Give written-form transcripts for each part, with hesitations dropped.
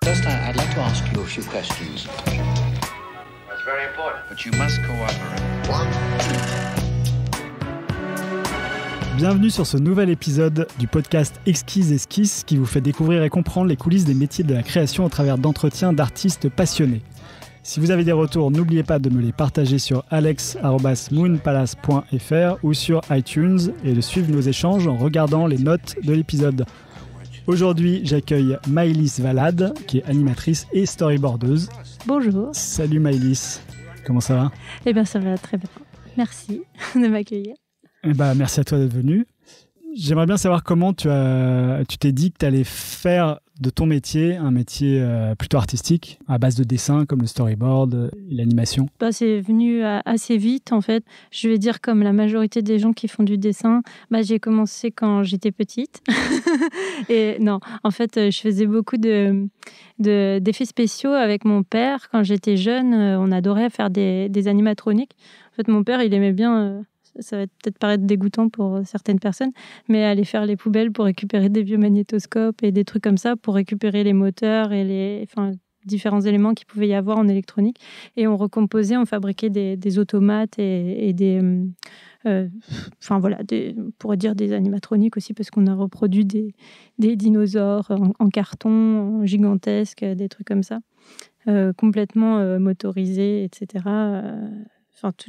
First, I'd like to ask you a few questions. That's very important. But you must cooperate. Bienvenue sur ce nouvel épisode du podcast Exquise Esquisse qui vous fait découvrir et comprendre les coulisses des métiers de la création au travers d'entretiens d'artistes passionnés. Si vous avez des retours, n'oubliez pas de me les partager sur alex@moonpalace.fr ou sur iTunes et de suivre nos échanges en regardant les notes de l'épisode. Aujourd'hui, j'accueille Maëlys Valade, qui est animatrice et storyboardeuse. Bonjour. Salut Maëlys, comment ça va ? Eh bien, ça va très bien. Merci de m'accueillir. Merci à toi d'être venu. J'aimerais bien savoir comment tu t'es dit que tu allais faire de ton métier un métier plutôt artistique, à base de dessin comme le storyboard et l'animation. C'est venu assez vite en fait. Je vais dire comme la majorité des gens qui font du dessin, j'ai commencé quand j'étais petite. Et non, en fait, je faisais beaucoup d'effets spéciaux avec mon père. Quand j'étais jeune, on adorait faire des animatroniques. En fait, mon père, il aimait bien... ça va peut-être paraître dégoûtant pour certaines personnes, mais aller faire les poubelles pour récupérer des vieux magnétoscopes et des trucs comme ça, pour récupérer les moteurs et différents éléments qu'il pouvait y avoir en électronique. Et on recomposait, on fabriquait des automates et des... on pourrait dire des animatroniques aussi, parce qu'on a reproduit des dinosaures en carton, en gigantesque, des trucs comme ça, complètement motorisés, etc.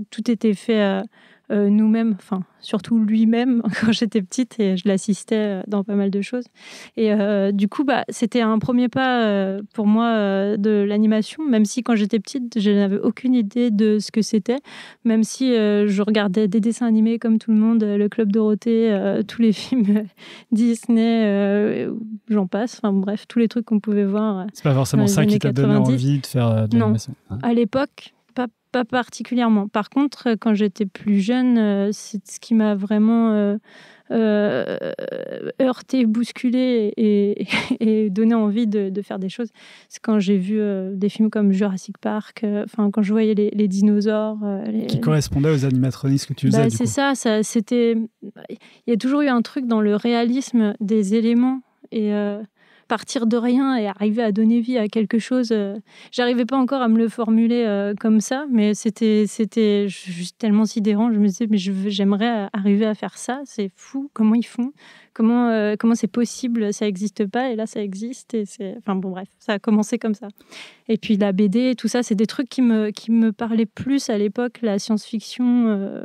Tout était fait... nous-mêmes, surtout lui-même quand j'étais petite, et je l'assistais dans pas mal de choses. Et du coup, c'était un premier pas pour moi de l'animation, même si quand j'étais petite, je n'avais aucune idée de ce que c'était, même si je regardais des dessins animés comme tout le monde, le Club Dorothée, tous les films Disney, j'en passe, bref, tous les trucs qu'on pouvait voir. C'est pas forcément ça qui t'a donné envie de faire de l'animation. Non, à l'époque, pas particulièrement. Par contre, quand j'étais plus jeune, c'est ce qui m'a vraiment heurté, bousculé et donné envie de faire des choses. C'est quand j'ai vu des films comme Jurassic Park, quand je voyais les dinosaures. Qui correspondaient aux animatroniques que tu faisais. C'est ça, c'était... Il y a toujours eu un truc dans le réalisme des éléments et... partir de rien et arriver à donner vie à quelque chose. J'arrivais pas encore à me le formuler comme ça, mais c'était juste tellement sidérant. Je me disais, mais j'aimerais arriver à faire ça. C'est fou. Comment ils font ? Comment c'est possible ? Ça n'existe pas et là, ça existe. Et bref, ça a commencé comme ça. Et puis la BD, tout ça, c'est des trucs qui me parlaient plus à l'époque, la science-fiction,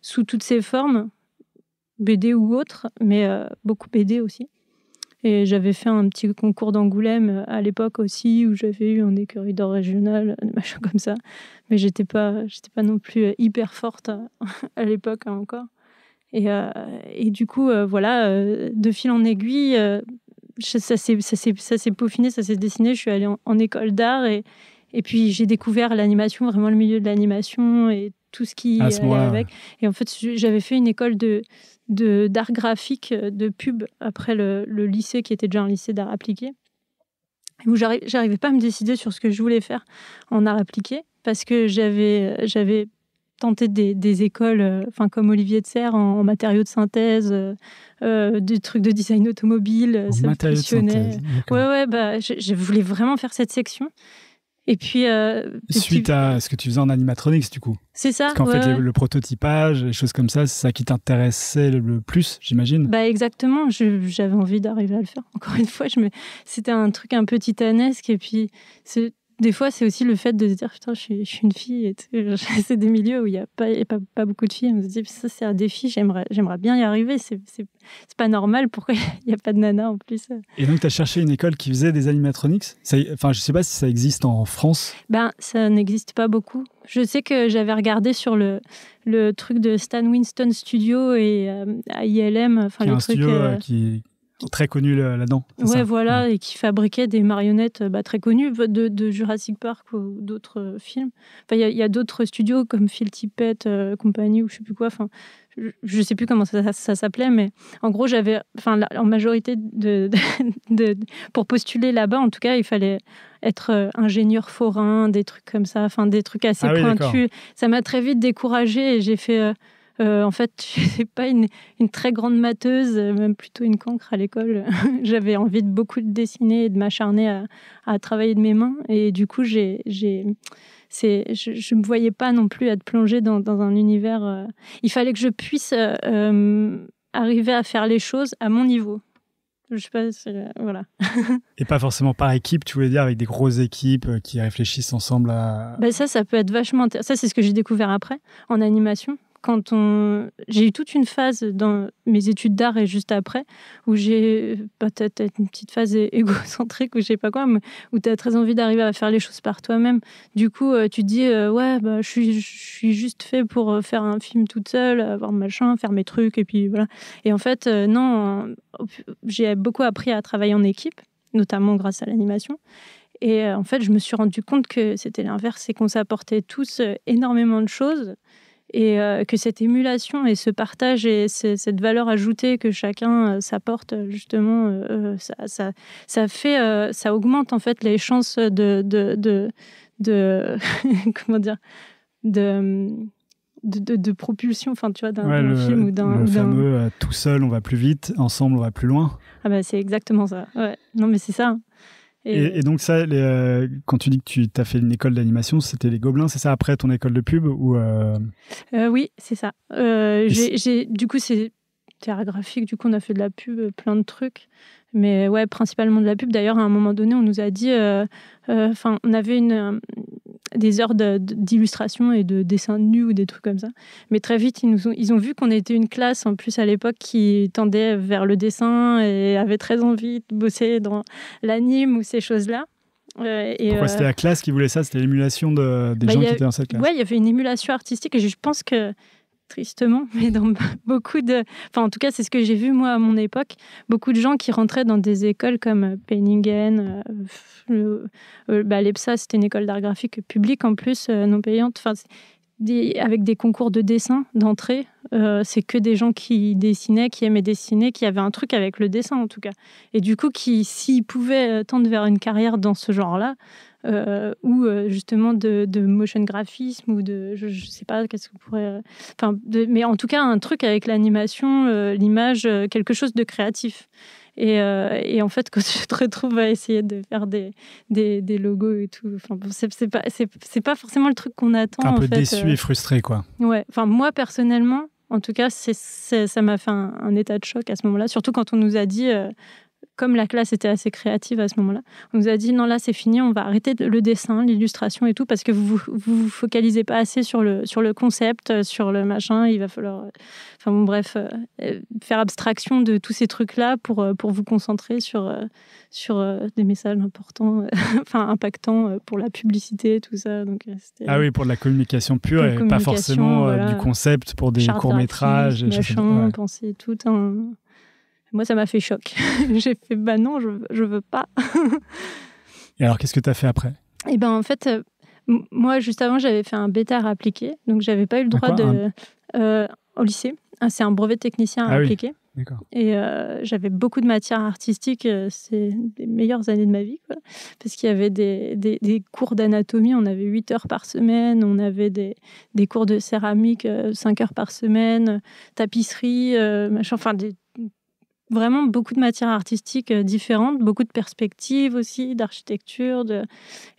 sous toutes ses formes. BD ou autre, mais beaucoup BD aussi. Et j'avais fait un petit concours d'Angoulême à l'époque aussi, où j'avais eu un écurie d'or régional, des machins comme ça. Mais j'étais pas non plus hyper forte à l'époque encore. Et du coup, de fil en aiguille, ça s'est peaufiné, ça s'est dessiné. Je suis allée en école d'art et puis j'ai découvert l'animation, vraiment le milieu de l'animation et tout ce qui allait avec. Et en fait, j'avais fait une école d'art graphique, de pub, après le lycée qui était déjà un lycée d'art appliqué, où j'arrivais pas à me décider sur ce que je voulais faire en art appliqué, parce que j'avais tenté des écoles comme Olivier de Serres en matériaux de synthèse, des trucs de design automobile, ça me passionnait. Je voulais vraiment faire cette section. Et puis... Suite à ce que tu faisais en animatronics, du coup. C'est ça. Parce qu'en fait, le prototypage, les choses comme ça, c'est ça qui t'intéressait le plus, j'imagine. Exactement. J'avais envie d'arriver à le faire. Encore une fois, c'était un truc un peu titanesque. Et puis, des fois, c'est aussi le fait de se dire, putain, je suis une fille. Et c'est des milieux où il n'y a pas beaucoup de filles. On se dit, ça, c'est un défi. J'aimerais bien y arriver. C'est pas normal. Pourquoi il n'y a pas de nana en plus ? Et donc, tu as cherché une école qui faisait des animatronics ? Je ne sais pas si ça existe en France. Ça n'existe pas beaucoup. Je sais que j'avais regardé sur le truc de Stan Winston Studio et à ILM. Qui est un studio qui est très connu là-dedans. Et qui fabriquait des marionnettes très connues de Jurassic Park ou d'autres films. Il y a d'autres studios comme Phil Tippett compagnie ou je sais plus quoi. Je sais plus comment ça s'appelait, mais en gros, j'avais, en majorité pour postuler là-bas, en tout cas, il fallait être ingénieur forain, des trucs comme ça, des trucs assez pointus. Ça m'a très vite découragée et j'ai fait En fait, je n'étais pas une très grande matheuse, même plutôt une cancre à l'école. J'avais envie de beaucoup de dessiner et de m'acharner à travailler de mes mains. Et du coup, je ne me voyais pas non plus être plongée dans un univers. Il fallait que je puisse arriver à faire les choses à mon niveau. Je sais pas, voilà. Et pas forcément par équipe, tu voulais dire, avec des grosses équipes qui réfléchissent ensemble à... Ça peut être vachement intéressant. Ça, c'est ce que j'ai découvert après, en animation. J'ai eu toute une phase dans mes études d'art et juste après, où j'ai peut-être une petite phase égocentrique ou je sais pas quoi, mais où tu as très envie d'arriver à faire les choses par toi-même. Du coup, tu te dis, je suis juste fait pour faire un film toute seule, avoir machin, faire mes trucs, et puis voilà. Et en fait, non, j'ai beaucoup appris à travailler en équipe, notamment grâce à l'animation. Et en fait, je me suis rendu compte que c'était l'inverse, c'est qu'on s'apportait tous énormément de choses. Et que cette émulation et ce partage et cette valeur ajoutée que chacun s'apporte, justement, ça augmente en fait les chances de comment dire, de propulsion, enfin tu vois, d'un film ou d'un... Le fameux tout seul on va plus vite, ensemble on va plus loin. Ah bah c'est exactement ça. Ouais. Non mais c'est ça. Et donc ça, quand tu dis que tu as fait une école d'animation, c'était les Gobelins, c'est ça, après ton école de pub ou Oui, c'est ça. Du coup, c'est théâtre graphique, du coup on a fait de la pub, plein de trucs. Mais ouais, principalement de la pub. D'ailleurs, à un moment donné, on nous a dit... on avait des heures d'illustration et de dessin nu ou des trucs comme ça. Mais très vite, ils ont vu qu'on était une classe, en plus à l'époque, qui tendait vers le dessin et avait très envie de bosser dans l'anime ou ces choses-là. Pourquoi c'était la classe qui voulait ça? C'était l'émulation des gens qui étaient dans cette classe? Ouais, il y avait une émulation artistique et je pense que, tristement, mais dans beaucoup de... Enfin, en tout cas, c'est ce que j'ai vu, moi, à mon époque. Beaucoup de gens qui rentraient dans des écoles comme Penningen, l'EPSA, c'était une école d'art graphique publique, en plus, non payante. Enfin, avec des concours de dessin d'entrée. C'est que des gens qui dessinaient, qui aimaient dessiner, qui avaient un truc avec le dessin, en tout cas. Et du coup, s'ils pouvaient tendre vers une carrière dans ce genre-là, ou justement de motion graphisme ou de je sais pas qu'est-ce qu'on pourrait mais en tout cas un truc avec l'animation, l'image, quelque chose de créatif. Et en fait, quand tu te retrouves à essayer de faire des logos et tout, c'est pas forcément le truc qu'on attend. Un peu déçu et frustré, quoi. Ouais. Enfin, moi personnellement, en tout cas, ça m'a fait un état de choc à ce moment-là, surtout quand on nous a dit. Comme la classe était assez créative à ce moment-là, on nous a dit non, là c'est fini, on va arrêter le dessin, l'illustration et tout, parce que vous focalisez pas assez sur le concept, sur le machin. Il va falloir, faire abstraction de tous ces trucs-là pour vous concentrer sur des messages importants, impactants pour la publicité, tout ça. Donc, ah oui, pour de la communication pure et pas forcément voilà, du concept pour des courts-métrages. Machin, penser tout un... Moi, ça m'a fait choc. J'ai fait, non, je veux pas. Et alors, qu'est-ce que tu as fait après? Et en fait, moi, juste avant, j'avais fait un BTR appliqué. Donc, j'avais pas eu le droit au lycée. C'est un brevet de technicien appliqué. Oui. D'accord. Et j'avais beaucoup de matières artistiques. C'est des meilleures années de ma vie, quoi. Parce qu'il y avait des cours d'anatomie. On avait 8 heures par semaine. On avait des cours de céramique 5 heures par semaine. Tapisserie, machin. Vraiment beaucoup de matières artistiques différentes, beaucoup de perspectives aussi, d'architecture.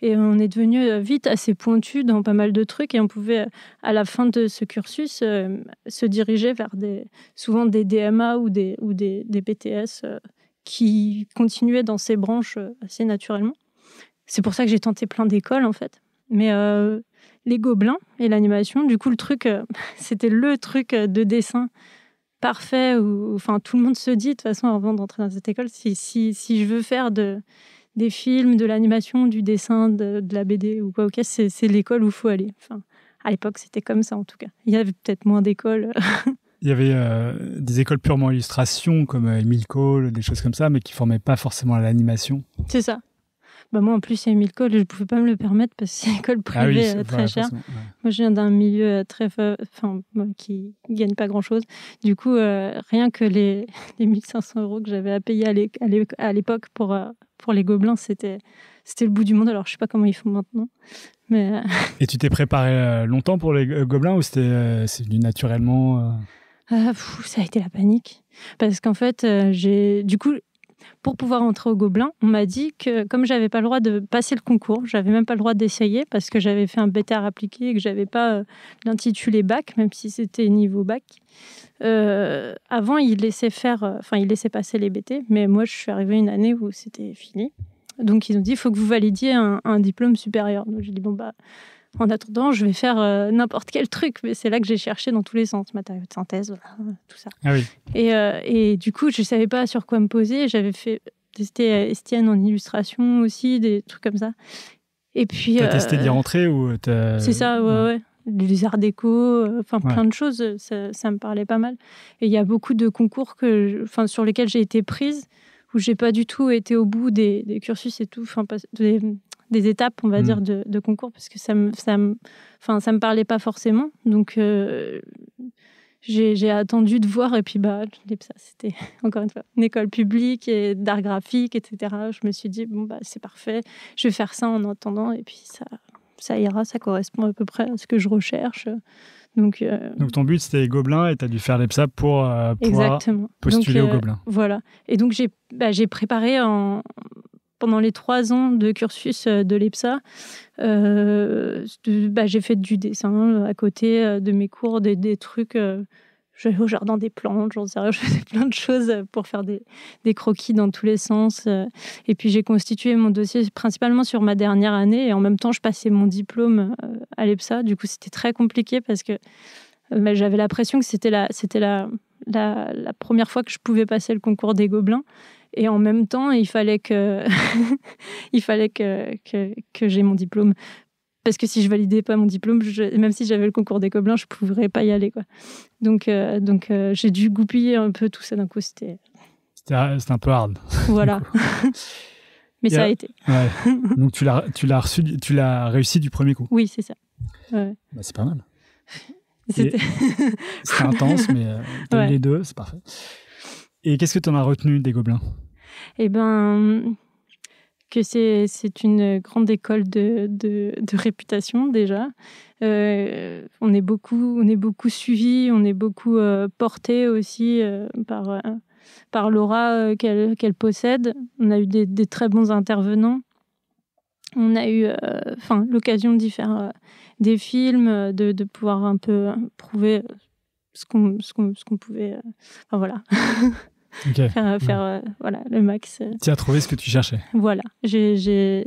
Et on est devenu vite assez pointu dans pas mal de trucs. Et on pouvait, à la fin de ce cursus, se diriger vers souvent des DMA ou des BTS qui continuaient dans ces branches assez naturellement. C'est pour ça que j'ai tenté plein d'écoles, en fait. Mais les Gobelins et l'animation, du coup, c'était le truc de dessin parfait, tout le monde se dit de toute façon avant d'entrer dans cette école, si je veux faire des films, de l'animation, du dessin, de la BD ou quoi, ok, c'est l'école où il faut aller. À l'époque, c'était comme ça en tout cas. Il y avait peut-être moins d'écoles. Il y avait des écoles purement illustration comme Émile Cole, des choses comme ça, mais qui formaient pas forcément à l'animation. C'est ça. Moi, en plus, c'est Émile Cole, je ne pouvais pas me le permettre parce que c'est une école privée très chère. Ouais. Moi, je viens d'un milieu qui ne gagne pas grand-chose. Du coup, rien que les 1500 € que j'avais à payer à l'époque pour les Gobelins, c'était le bout du monde. Alors, je ne sais pas comment ils font maintenant. Mais Et tu t'es préparé longtemps pour les Gobelins ou c'est venu naturellement ça a été la panique. Parce qu'en fait, du coup, pour pouvoir entrer au Gobelin, on m'a dit que comme j'avais pas le droit de passer le concours, j'avais même pas le droit d'essayer parce que j'avais fait un BTR appliqué et que j'avais pas l'intitulé bac, même si c'était niveau bac. Avant, ils laissaient passer les BT, mais moi, je suis arrivée une année où c'était fini. Donc, ils ont dit, il faut que vous validiez un diplôme supérieur. Donc, j'ai dit, bon, bah, en attendant, je vais faire n'importe quel truc. Mais c'est là que j'ai cherché dans tous les sens, matériaux de synthèse, voilà, tout ça. Ah oui. Et du coup, je ne savais pas sur quoi me poser. J'avais fait tester Estienne en illustration aussi, des trucs comme ça. Et puis, t'as testé d'y rentrer ou c'est ça, ouais. Les arts déco, plein de choses, ça me parlait pas mal. Et il y a beaucoup de concours sur lesquels j'ai été prise, où j'ai pas du tout été au bout des cursus et tout, des étapes, on va dire, de concours, parce que ça me parlait pas forcément. Donc, j'ai attendu de voir, et puis l'EPSA, c'était encore une fois une école publique et d'art graphique, etc. Je me suis dit, bon, bah, c'est parfait, je vais faire ça en attendant, et puis ça ira, ça correspond à peu près à ce que je recherche. Donc ton but, c'était les Gobelins et tu as dû faire l'EPSA pour pouvoir postuler aux Gobelins. Voilà. Et donc, j'ai préparé pendant les 3 ans de cursus de l'EPSA, j'ai fait du dessin à côté de mes cours, des trucs. J'allais au jardin des plantes, j'en sais rien, je faisais plein de choses pour faire des croquis dans tous les sens. Et puis j'ai constitué mon dossier principalement sur ma dernière année et en même temps je passais mon diplôme à l'EPSA. Du coup c'était très compliqué parce que j'avais l'impression que c'était la première fois que je pouvais passer le concours des Gobelins. Et en même temps, il fallait que j'ai mon diplôme. Parce que si je validais pas mon diplôme, même si j'avais le concours des Gobelins, je ne pourrais pas y aller, quoi. Donc j'ai dû goupiller un peu tout ça d'un coup. C'était un peu hard. Voilà. Mais ça a été. Ouais. Donc tu l'as réussi du premier coup. Oui, c'est ça. Ouais. Bah, c'est pas mal. C'était intense, mais t'as eu les deux, c'est parfait. Et qu'est-ce que tu en as retenu des Gobelins ? Eh ben, que c'est une grande école de réputation déjà. On est beaucoup suivi, on est beaucoup porté aussi par l'aura qu'elle possède. On a eu des très bons intervenants. On a eu l'occasion d'y faire des films, de pouvoir un peu prouver ce qu'on pouvait. Voilà. Okay. faire le max. Tu as trouvé ce que tu cherchais. Voilà, j'y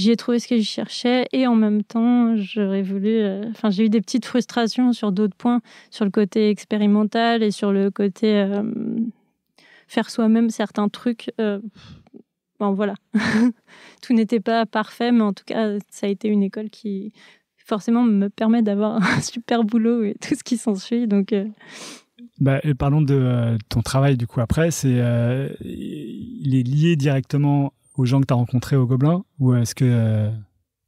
ai trouvé ce que je cherchais et en même temps j'aurais voulu. J'ai eu des petites frustrations sur d'autres points, sur le côté expérimental et sur le côté faire soi-même certains trucs. Voilà, tout n'était pas parfait, mais en tout cas ça a été une école qui forcément me permet d'avoir un super boulot et tout ce qui s'ensuit. Donc parlons de ton travail du coup après. Il est lié directement aux gens que tu as rencontrés au Gobelin ou est-ce que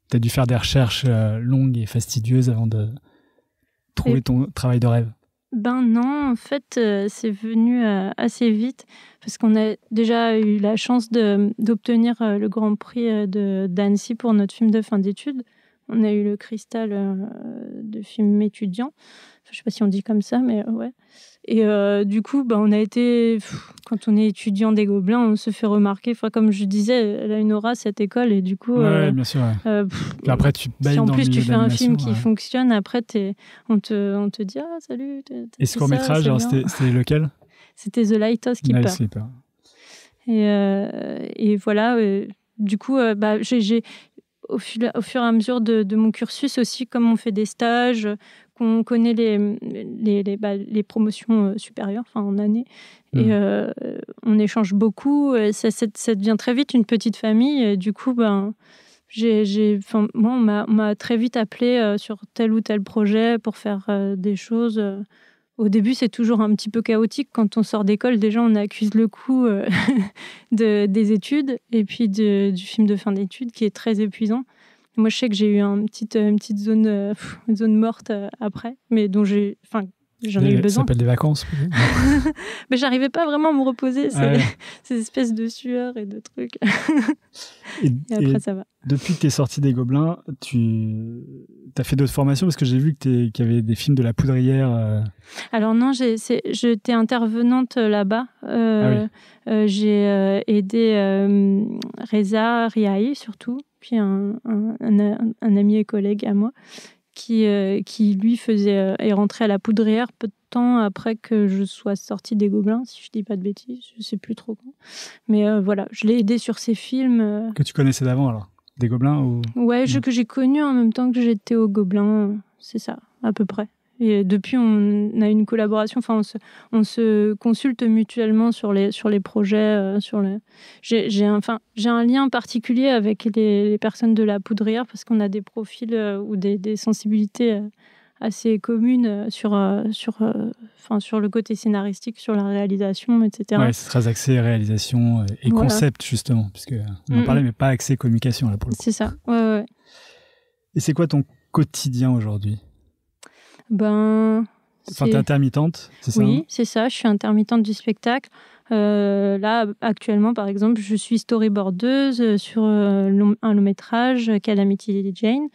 tu as dû faire des recherches longues et fastidieuses avant de trouver ton travail de rêve ? Non, en fait, c'est venu assez vite parce qu'on a déjà eu la chance d'obtenir le Grand Prix d'Annecy pour notre film de fin d'études. On a eu le Cristal de film étudiant. Je ne sais pas si on dit comme ça, mais ouais. Et du coup, on a été... Quand on est étudiant des Gobelins, on se fait remarquer. Comme je disais, elle a une aura, cette école. Et du coup... Oui, bien sûr. Ouais. Après, tu si en plus tu fais un film qui fonctionne, après, on te dit « Ah, salut !» Et ce court-métrage, c'était lequel ? C'était The Lighthouse Keeper. Et voilà, du coup, j'ai... Au fur et à mesure de mon cursus aussi, comme on fait des stages, qu'on connaît les promotions supérieures, en année, et on échange beaucoup. Ça devient très vite une petite famille. Et du coup, moi, on m'a très vite appelé sur tel ou tel projet pour faire des choses. Au début, c'est toujours un petit peu chaotique. Quand on sort d'école, déjà, on accuse le coup des études et puis du film de fin d'études qui est très épuisant. Moi, je sais que j'ai eu une petite zone morte après, mais j'en ai eu besoin. Ça s'appelle des vacances. Mais j'arrivais pas vraiment à me reposer, Ouais. ces espèces de sueurs et de trucs. Et après, ça va. Depuis que tu es sorti des Gobelins, tu as fait d'autres formations parce que j'ai vu qu'il y avait des films de la Poudrière. Alors non, j'étais intervenante là-bas. J'ai aidé Reza Riahi surtout, puis un ami et collègue à moi qui lui est rentré à la Poudrière peu de temps après que je sois sortie des Gobelins, si je dis pas de bêtises, je sais plus trop quand. Mais voilà, je l'ai aidé sur ses films. Que tu connaissais d'avant alors? Des Gobelins ou... Ouais, que j'ai connu en même temps que j'étais aux Gobelins, c'est ça, à peu près. Et depuis, on a une collaboration, enfin, on se consulte mutuellement sur les projets. J'ai un lien particulier avec les personnes de la Poudrière parce qu'on a des profils ou des sensibilités assez communes sur le côté scénaristique, sur la réalisation, etc. Ouais, c'est très axé réalisation et voilà. Concept, justement, puisque on en parlait, mais pas axé communication, là, pour le coup. C'est ça, ouais. Et c'est quoi ton quotidien aujourd'hui? T'es intermittente, c'est ça? Oui, c'est ça. Je suis intermittente du spectacle. Là, actuellement, par exemple, je suis storyboardeuse sur un long métrage, Calamity Jane.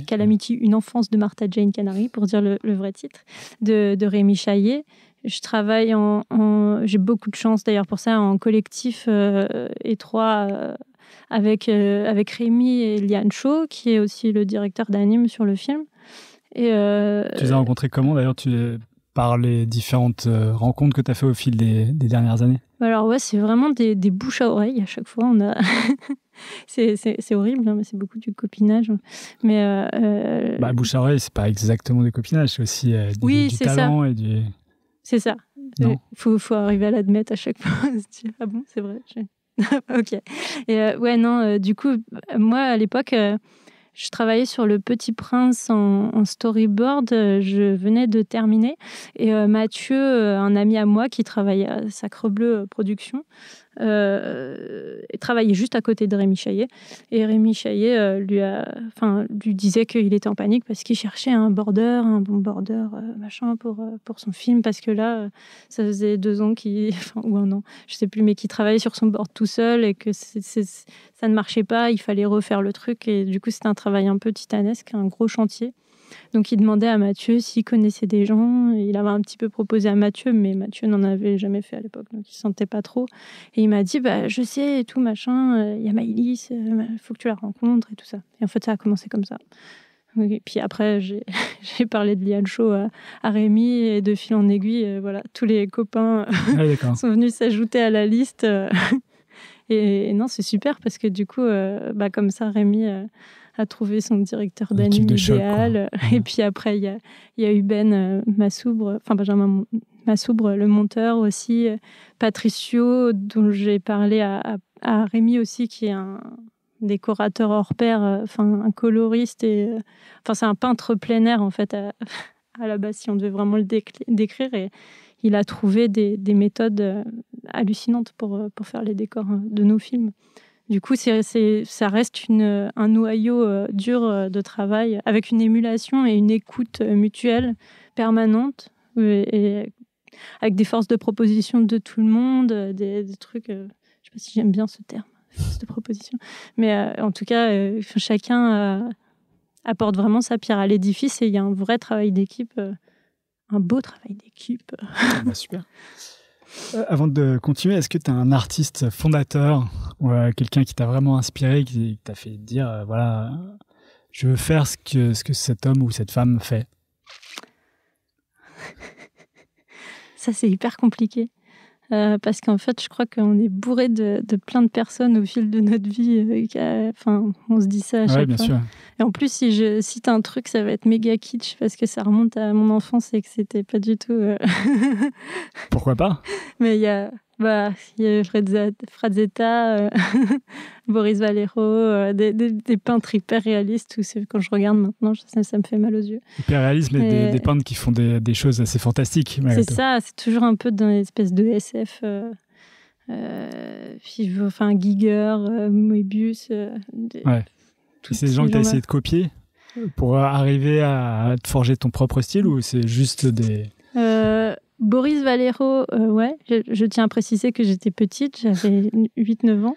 Calamity, une enfance de Martha Jane Canary, pour dire le vrai titre, de Rémi Chaillet. Je travaille j'ai beaucoup de chance d'ailleurs pour ça, en collectif étroit avec Rémi et Liane Shaw, qui est aussi le directeur d'anime sur le film. Tu les as rencontrés comment d'ailleurs, par les différentes rencontres que tu as fait au fil des dernières années? Alors ouais, c'est vraiment des bouches à oreille à chaque fois. C'est horrible, hein, mais c'est beaucoup du copinage. Mais bouche à oreille, c'est pas exactement du copinage, c'est aussi du talent ça. Et du... C'est ça. Il faut arriver à l'admettre à chaque fois. Ah bon, c'est vrai. Ok. Et du coup, moi à l'époque, je travaillais sur Le Petit Prince en storyboard. Je venais de terminer. Et Mathieu, un ami à moi qui travaillait à Sacrebleu Productions, travaillait juste à côté de Rémi Chaillet. Et Rémi Chaillet lui disait qu'il était en panique parce qu'il cherchait un bon border, pour son film. Parce que là, ça faisait 2 ans ou 1 an, je sais plus, mais qu'il travaillait sur son board tout seul et que ça ne marchait pas. Il fallait refaire le truc. Et du coup, c'était un travail un peu titanesque, un gros chantier. Donc, il demandait à Mathieu s'il connaissait des gens. Il avait un petit peu proposé à Mathieu, mais Mathieu n'en avait jamais fait à l'époque, donc il ne sentait pas trop. Et il m'a dit, je sais, et tout, machin, il y a Maëlys, il faut que tu la rencontres, et tout ça. Et en fait, ça a commencé comme ça. Et puis après, j'ai parlé de Liane Shaw à Rémi, et de fil en aiguille, voilà, tous les copains sont venus s'ajouter à la liste. Et non, c'est super, parce que du coup, comme ça, Rémi... a trouvé son directeur d'anime idéal. Et puis après, il y a eu Benjamin Massoubre, le monteur aussi, Patricio, dont j'ai parlé à Rémi aussi, qui est un décorateur hors pair, un coloriste. C'est un peintre plein air, en fait, à la base, si on devait vraiment le décrire. Et il a trouvé des méthodes hallucinantes pour faire les décors de nos films. Du coup, ça reste un noyau dur de travail, avec une émulation et une écoute mutuelle permanente, et avec des forces de proposition de tout le monde, des trucs... je ne sais pas si j'aime bien ce terme, force de proposition. Mais en tout cas, chacun apporte vraiment sa pierre à l'édifice, et il y a un vrai travail d'équipe, un beau travail d'équipe. Super. Avant de continuer, est-ce que tu as un artiste fondateur ou quelqu'un qui t'a vraiment inspiré, qui t'a fait dire voilà, je veux faire ce que cet homme ou cette femme fait? Ça, c'est hyper compliqué. Parce qu'en fait, je crois qu'on est bourré de plein de personnes au fil de notre vie. On se dit ça à chaque fois. Bien sûr. Et en plus, si je cite un truc, ça va être méga kitsch parce que ça remonte à mon enfance et que c'était pas du tout... Pourquoi pas? Mais il y a Frazetta, Boris Vallejo, des peintres hyper réalistes où quand je regarde maintenant, ça me fait mal aux yeux. Hyper réalistes, mais des peintres qui font des choses assez fantastiques. C'est ça, c'est toujours un peu dans l'espèce de SF. Giger, Moebius. C'est des gens que tu as essayé de copier? pour arriver à te forger ton propre style ou c'est juste des... Boris Vallejo, ouais, je tiens à préciser que j'étais petite, j'avais 8-9 ans.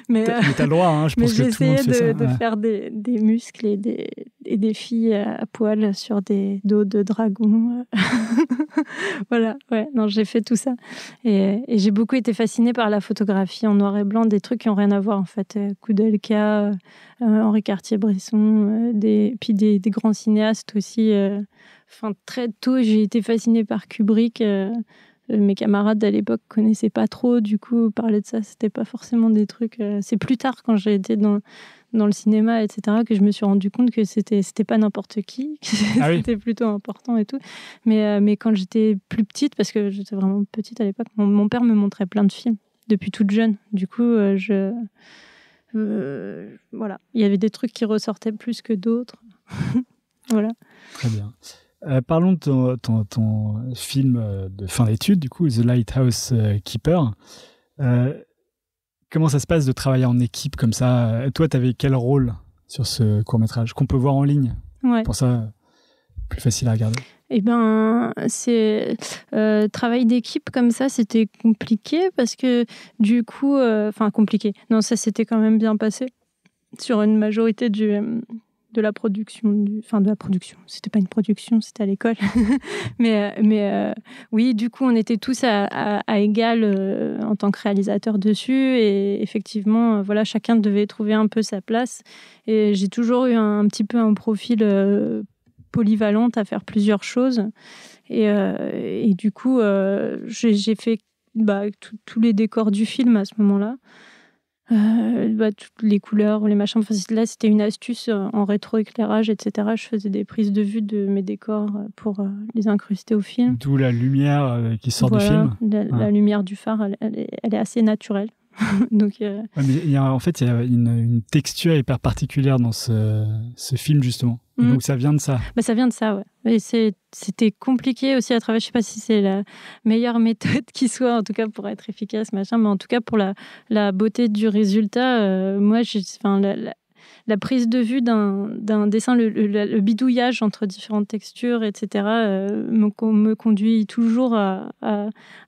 Mais t'as le droit, hein, je pense que tout le monde fait ça. J'essayais de faire des muscles et des filles à poil sur des dos de dragon. Voilà, ouais, non, j'ai fait tout ça. Et j'ai beaucoup été fascinée par la photographie en noir et blanc, des trucs qui n'ont rien à voir, en fait. Koudelka, Henri Cartier-Bresson, puis des grands cinéastes aussi. Enfin, très tôt, j'ai été fascinée par Kubrick. Mes camarades à l'époque connaissaient pas trop, du coup, parler de ça, c'était pas forcément des trucs. C'est plus tard, quand j'ai été dans le cinéma, etc., que je me suis rendu compte que c'était pas n'importe qui, que c'était plutôt important et tout. Mais quand j'étais plus petite, parce que j'étais vraiment petite à l'époque, mon père me montrait plein de films depuis toute jeune. Du coup, voilà, il y avait des trucs qui ressortaient plus que d'autres. Voilà. Très bien. Parlons de ton film de fin d'études, du coup, The Lighthouse Keeper. Comment ça se passe de travailler en équipe comme ça? Toi, tu avais quel rôle sur ce court-métrage qu'on peut voir en ligne? Ouais. Pour ça, plus facile à regarder. Eh ben, travail d'équipe comme ça, c'était compliqué parce que du coup, compliqué. Non, ça s'était quand même bien passé sur une majorité de la production, c'était pas une production, c'était à l'école. mais oui, du coup, on était tous à égal en tant que réalisateur dessus et effectivement, voilà, chacun devait trouver un peu sa place. Et j'ai toujours eu un petit peu un profil polyvalente à faire plusieurs choses. Et du coup, j'ai fait tous les décors du film à ce moment-là. Toutes les couleurs, les machins. Enfin, là, c'était une astuce en rétroéclairage, etc. Je faisais des prises de vue de mes décors pour les incruster au film. D'où la lumière qui sort du film. La lumière du phare, elle est assez naturelle. Donc, mais il y a une texture hyper particulière dans ce film, justement. Donc, ça vient de ça. Ça vient de ça, ouais. Et c'était compliqué aussi à travailler. Je ne sais pas si c'est la meilleure méthode qui soit, en tout cas pour être efficace, machin, mais en tout cas pour la beauté du résultat, moi, la prise de vue d'un dessin, le bidouillage entre différentes textures, etc., me conduit toujours à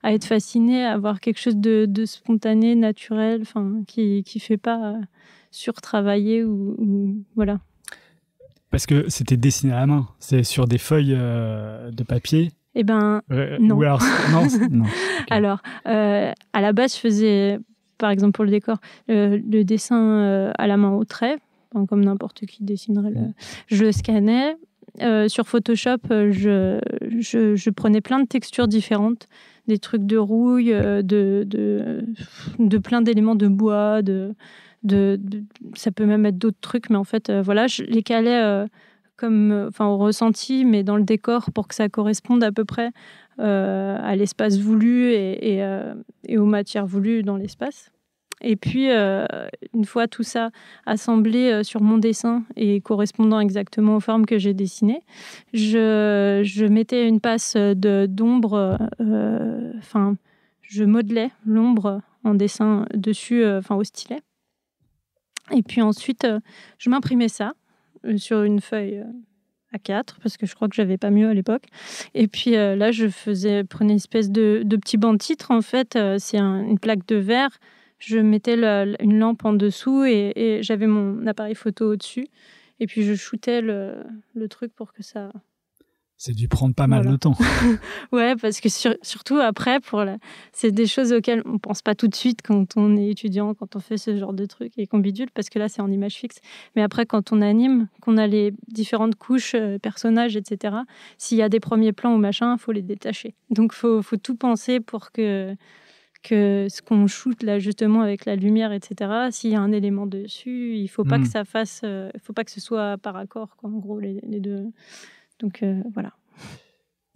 être fascinée, à avoir quelque chose de spontané, naturel, qui ne fait pas surtravailler ou voilà. Parce que c'était dessiné à la main, c'est sur des feuilles de papier. Eh ben, non. Non. Okay. Alors, à la base, je faisais, par exemple pour le décor, le dessin à la main au trait, comme n'importe qui dessinerait. Je le scannais. Sur Photoshop, je prenais plein de textures différentes, des trucs de rouille, de plein d'éléments de bois, ça peut même être d'autres trucs, mais en fait, voilà, je les calais au ressenti, mais dans le décor pour que ça corresponde à peu près à l'espace voulu et aux matières voulues dans l'espace. Et puis, une fois tout ça assemblé sur mon dessin et correspondant exactement aux formes que j'ai dessinées, je mettais une passe d'ombre, je modelais l'ombre en dessin dessus, au stylet. Et puis ensuite, je m'imprimais ça sur une feuille A4, parce que je crois que j'avais pas mieux à l'époque. Et puis là, prenais une espèce de petit banc de titre, en fait. C'est une plaque de verre. Je mettais une lampe en dessous et j'avais mon appareil photo au-dessus. Et puis je shootais le truc pour que ça... C'est dû prendre pas mal de temps. Ouais, parce que surtout après, c'est des choses auxquelles on pense pas tout de suite quand on est étudiant, quand on fait ce genre de trucs et qu'on bidule, parce que là, c'est en image fixe. Mais après, quand on anime, qu'on a les différentes couches, personnages, etc., s'il y a des premiers plans ou machin, il faut les détacher. Donc, faut tout penser pour que ce qu'on shoot là, justement, avec la lumière, etc., s'il y a un élément dessus, il faut pas que ça fasse... il faut pas que ce soit par accord, quoi, en gros, les deux... Donc, voilà.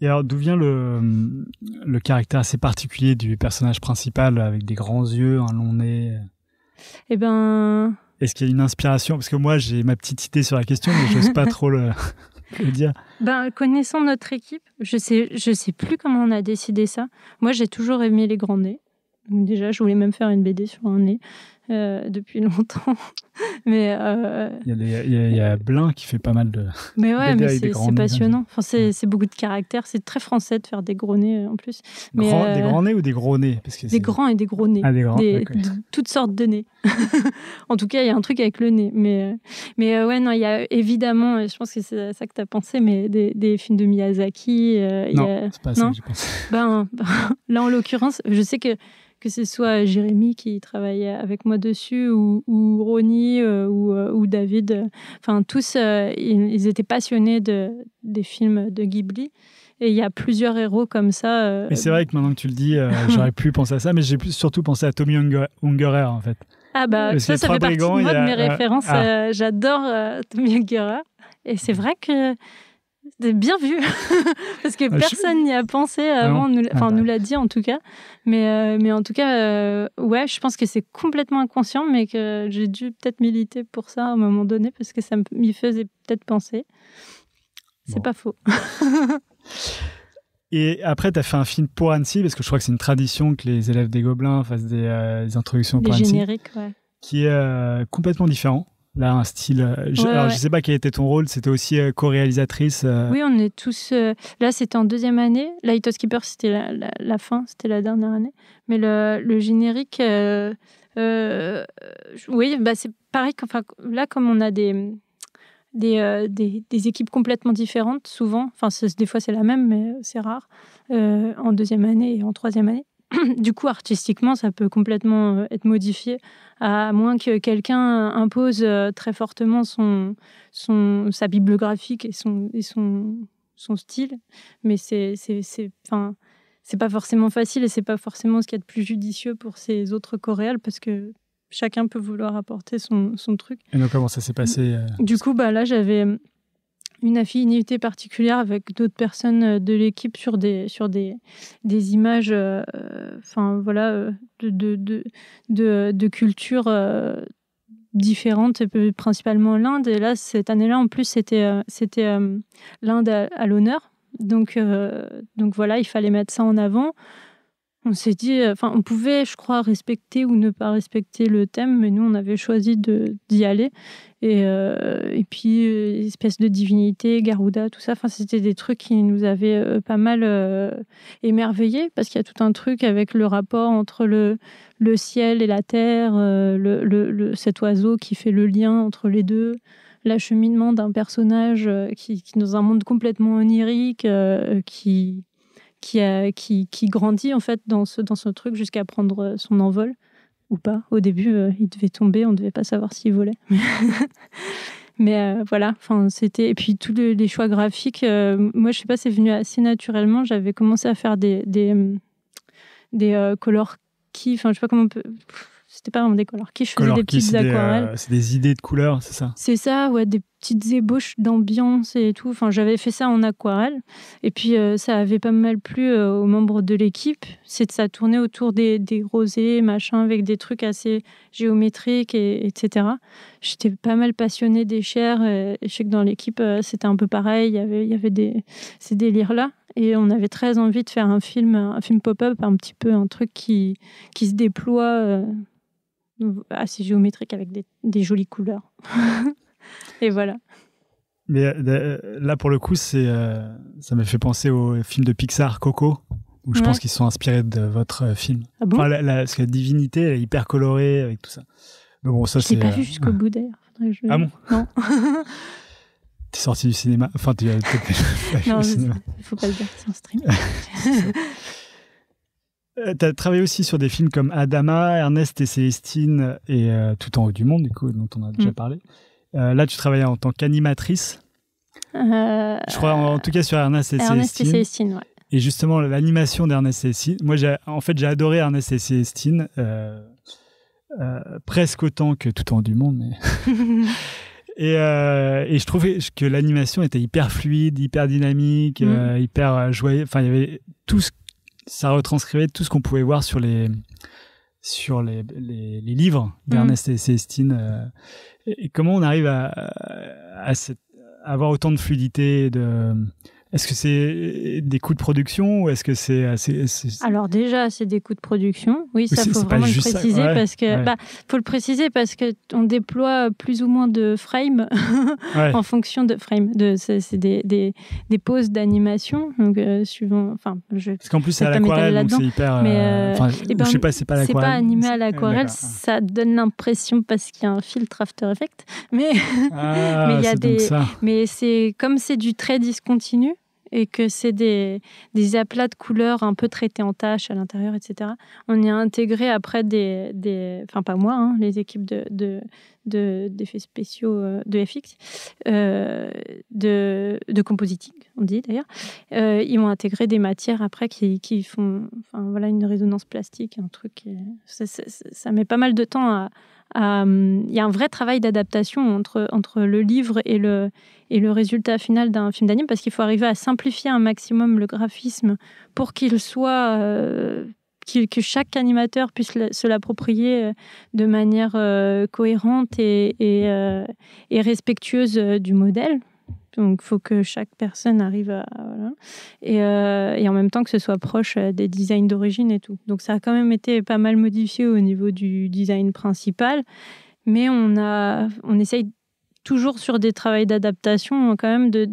Et alors, d'où vient le caractère assez particulier du personnage principal, avec des grands yeux, un long nez? Eh ben... Est-ce qu'il y a une inspiration? Parce que moi, j'ai ma petite idée sur la question, mais je n'ose pas trop le dire. Connaissant notre équipe, je sais plus comment on a décidé ça. Moi, j'ai toujours aimé les grands nez. Donc déjà, je voulais même faire une BD sur un nez. depuis longtemps. Mais il y a Blin qui fait pas mal de. Mais ouais, mais c'est nez, passionnant. Enfin, c'est beaucoup de caractère. C'est très français de faire des gros nez en plus. Mais, des grands nez ou des gros nez? Parce que des grands et des gros nez. Ah, des grands. De toutes sortes de nez. En tout cas, il y a un truc avec le nez. Mais ouais, non, il y a évidemment, je pense que c'est ça que tu as pensé, mais des films de Miyazaki. Non, c'est pas ça que j'ai pensé. Là, en l'occurrence, je sais que ce soit Jérémy qui travaillait avec moi dessus ou Ronnie ou David, enfin tous, ils étaient passionnés des films de Ghibli. Et il y a plusieurs héros comme ça. Mais c'est vrai que maintenant que tu le dis, j'aurais pu penser à ça, mais j'ai surtout pensé à Tommy Ungerer en fait. Ah bah ça fait partie de moi de mes références. J'adore Tommy Ungerer. Et c'est vrai que c'est bien vu, parce que personne n'y a pensé avant, nous l'a dit en tout cas. Mais en tout cas, ouais, je pense que c'est complètement inconscient, mais que j'ai dû peut-être militer pour ça à un moment donné, parce que ça m'y faisait peut-être penser. C'est pas faux. Et après, tu as fait un film pour Annecy, parce que je crois que c'est une tradition que les élèves des Gobelins fassent des introductions pour Annecy. Des génériques, ouais. Qui est complètement différent. Là, un style. Alors, je sais pas quel était ton rôle, c'était aussi co-réalisatrice. Oui, on est tous. Là, c'était en 2e année. Lighthouse Keeper, c'était la fin, c'était la dernière année. Mais le générique. Oui, bah, c'est pareil. Enfin, là, comme on a des équipes complètement différentes, souvent. Enfin, des fois, c'est la même, mais c'est rare. En 2e année et en 3e année. Du coup, artistiquement, ça peut complètement être modifié, à moins que quelqu'un impose très fortement sa bibliographie et son style. Mais c'est pas forcément facile et c'est pas forcément ce qu'il y a de plus judicieux pour ces autres choréales, parce que chacun peut vouloir apporter son truc. Et donc, comment ça s'est passé Du coup, là, j'avais une affinité particulière avec d'autres personnes de l'équipe sur des images de cultures différentes, et principalement l'Inde. Et là, cette année-là, en plus, c'était l'Inde à l'honneur. Donc voilà, il fallait mettre ça en avant. On s'est dit, on pouvait, je crois, respecter ou ne pas respecter le thème, mais nous, on avait choisi d'y aller. Et puis, espèce de divinité, Garuda, tout ça, c'était des trucs qui nous avaient pas mal émerveillés, parce qu'il y a tout un truc avec le rapport entre le ciel et la terre, cet oiseau qui fait le lien entre les deux, l'acheminement d'un personnage qui dans un monde complètement onirique, qui grandit en fait dans ce truc jusqu'à prendre son envol, ou pas. Au début, il devait tomber, on ne devait pas savoir s'il volait. Mais voilà, c'était... Et puis tous les choix graphiques, moi je sais pas, c'est venu assez naturellement. J'avais commencé à faire des color keys, je sais pas comment on peut... C'était pas vraiment des color keys, je faisais des petites aquarelles. C'est des idées de couleurs, c'est ça? C'est ça, ouais, des petites ébauches d'ambiance et tout. J'avais fait ça en aquarelle. Et puis, ça avait pas mal plu aux membres de l'équipe. Ça tournait autour des rosés, machin, avec des trucs assez géométriques, etc. J'étais pas mal passionnée des chairs. Et je sais que dans l'équipe, c'était un peu pareil. Il y avait ces délires-là. Et on avait très envie de faire un film pop-up, un petit peu un truc qui se déploie... assez géométrique avec des jolies couleurs. Et voilà. Mais là, pour le coup, ça m'a fait penser au film de Pixar, Coco, où je pense qu'ils se sont inspirés de votre film. Ah bon? Parce que la divinité, elle est hyper colorée avec tout ça. Mais bon, ça, je l'ai pas vu jusqu'au bout d'ailleurs. Ah bon? Non. T'es sorti du cinéma? Enfin, tu non, il faut pas le dire, c'est en stream. Tu as travaillé aussi sur des films comme Adama, Ernest et Célestine et Tout en haut du monde, du coup, dont on a déjà parlé. Là, tu travaillais en tant qu'animatrice. Je crois, en tout cas, sur Ernest et Célestine, ouais. Et justement, l'animation d'Ernest et Célestine. Moi, j'ai adoré Ernest et Célestine, presque autant que Tout en haut du monde. Mais... et je trouvais que l'animation était hyper fluide, hyper dynamique, hyper joyeuse. Enfin, il y avait tout ça retranscrivait tout ce qu'on pouvait voir sur les livres d'Ernest et Célestine. Et comment on arrive à avoir autant de fluidité, Est-ce que c'est des coûts de production ou est-ce que c'est assez... Alors déjà, c'est des coûts de production. Oui, ça faut vraiment le préciser parce que faut le préciser parce que on déploie plus ou moins de frames en fonction de frames. C'est des pauses d'animation. Donc suivant. Enfin, parce qu'en plus c'est à l'aquarelle, donc c'est hyper. Je sais pas, c'est pas l'aquarelle. C'est pas animé à l'aquarelle. Ça donne l'impression parce qu'il y a un filtre After Effects, mais il y a des. Mais c'est comme c'est du trait discontinu. Et que c'est des aplats de couleurs un peu traités en taches à l'intérieur, etc. On y a intégré après enfin pas moi, les équipes d'effets spéciaux, de FX, de compositing, on dit d'ailleurs. Ils ont intégré des matières après qui font, une résonance plastique, un truc. Ça met pas mal de temps il y a un vrai travail d'adaptation entre le livre et le résultat final d'un film d'anime parce qu'il faut arriver à simplifier un maximum le graphisme pour qu'il soit que chaque animateur puisse se l'approprier de manière cohérente et respectueuse du modèle. Donc, il faut que chaque personne arrive à... Voilà. Et en même temps que ce soit proche des designs d'origine et tout. Donc, ça a quand même été pas mal modifié au niveau du design principal. Mais on essaye toujours sur des travaux d'adaptation quand même de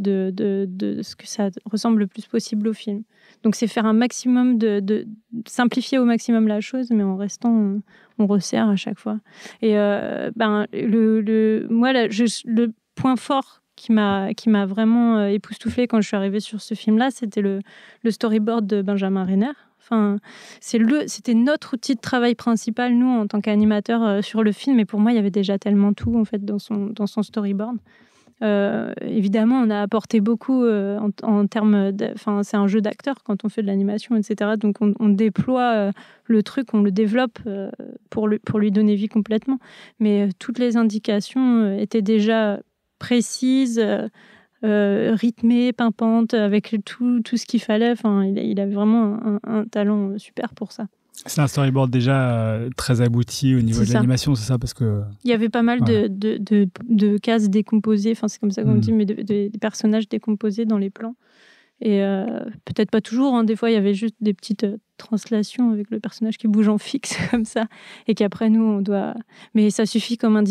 ce que ça ressemble le plus possible au film. Donc, c'est faire un maximum de simplifier au maximum la chose, mais en restant... On resserre à chaque fois. Et le point fort qui m'a vraiment époustouflée quand je suis arrivée sur ce film-là, c'était le storyboard de Benjamin Renner. Enfin, c'était notre outil de travail principal, nous, en tant qu'animateurs sur le film. Et pour moi, il y avait déjà tellement tout, en fait, dans son storyboard. Évidemment, on a apporté beaucoup en termes... c'est un jeu d'acteur quand on fait de l'animation, etc. Donc, on déploie le truc, on le développe pour lui donner vie complètement. Mais toutes les indications étaient déjà... précise, rythmée, pimpante, avec tout ce qu'il fallait. Enfin, il avait vraiment un talent super pour ça. C'est un storyboard déjà très abouti au niveau de l'animation, c'est ça parce que... Il y avait pas mal de cases décomposées, enfin, c'est comme ça qu'on dit, mais des personnages décomposés dans les plans. Et peut-être pas toujours, des fois il y avait juste des petites translations avec le personnage qui bouge en fixe comme ça, et qu'après nous on doit... Mais ça suffit comme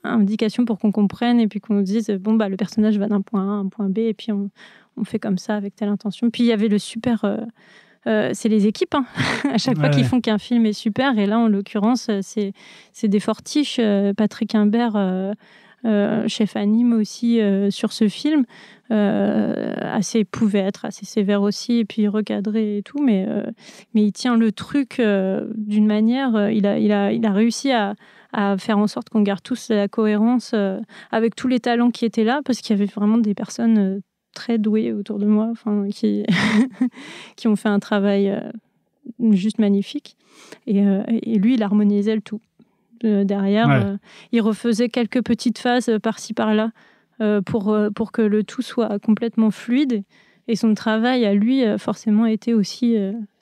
indication pour qu'on comprenne et puis qu'on dise le personnage va d'un point A à un point B et puis on fait comme ça avec telle intention. Puis il y avait le super... c'est les équipes, à chaque fois qu'ils font qu'un film est super, et là en l'occurrence c'est des fortiches, Patrick Imbert, chef anime aussi sur ce film, pouvait être assez sévère aussi et puis recadré et tout, mais il tient le truc d'une manière, il a réussi à faire en sorte qu'on garde tous la cohérence avec tous les talents qui étaient là, parce qu'il y avait vraiment des personnes très douées autour de moi, qui qui ont fait un travail juste magnifique, et lui il harmonisait le tout. Derrière, il refaisait quelques petites phases par-ci par-là pour que le tout soit complètement fluide, et son travail à lui forcément était aussi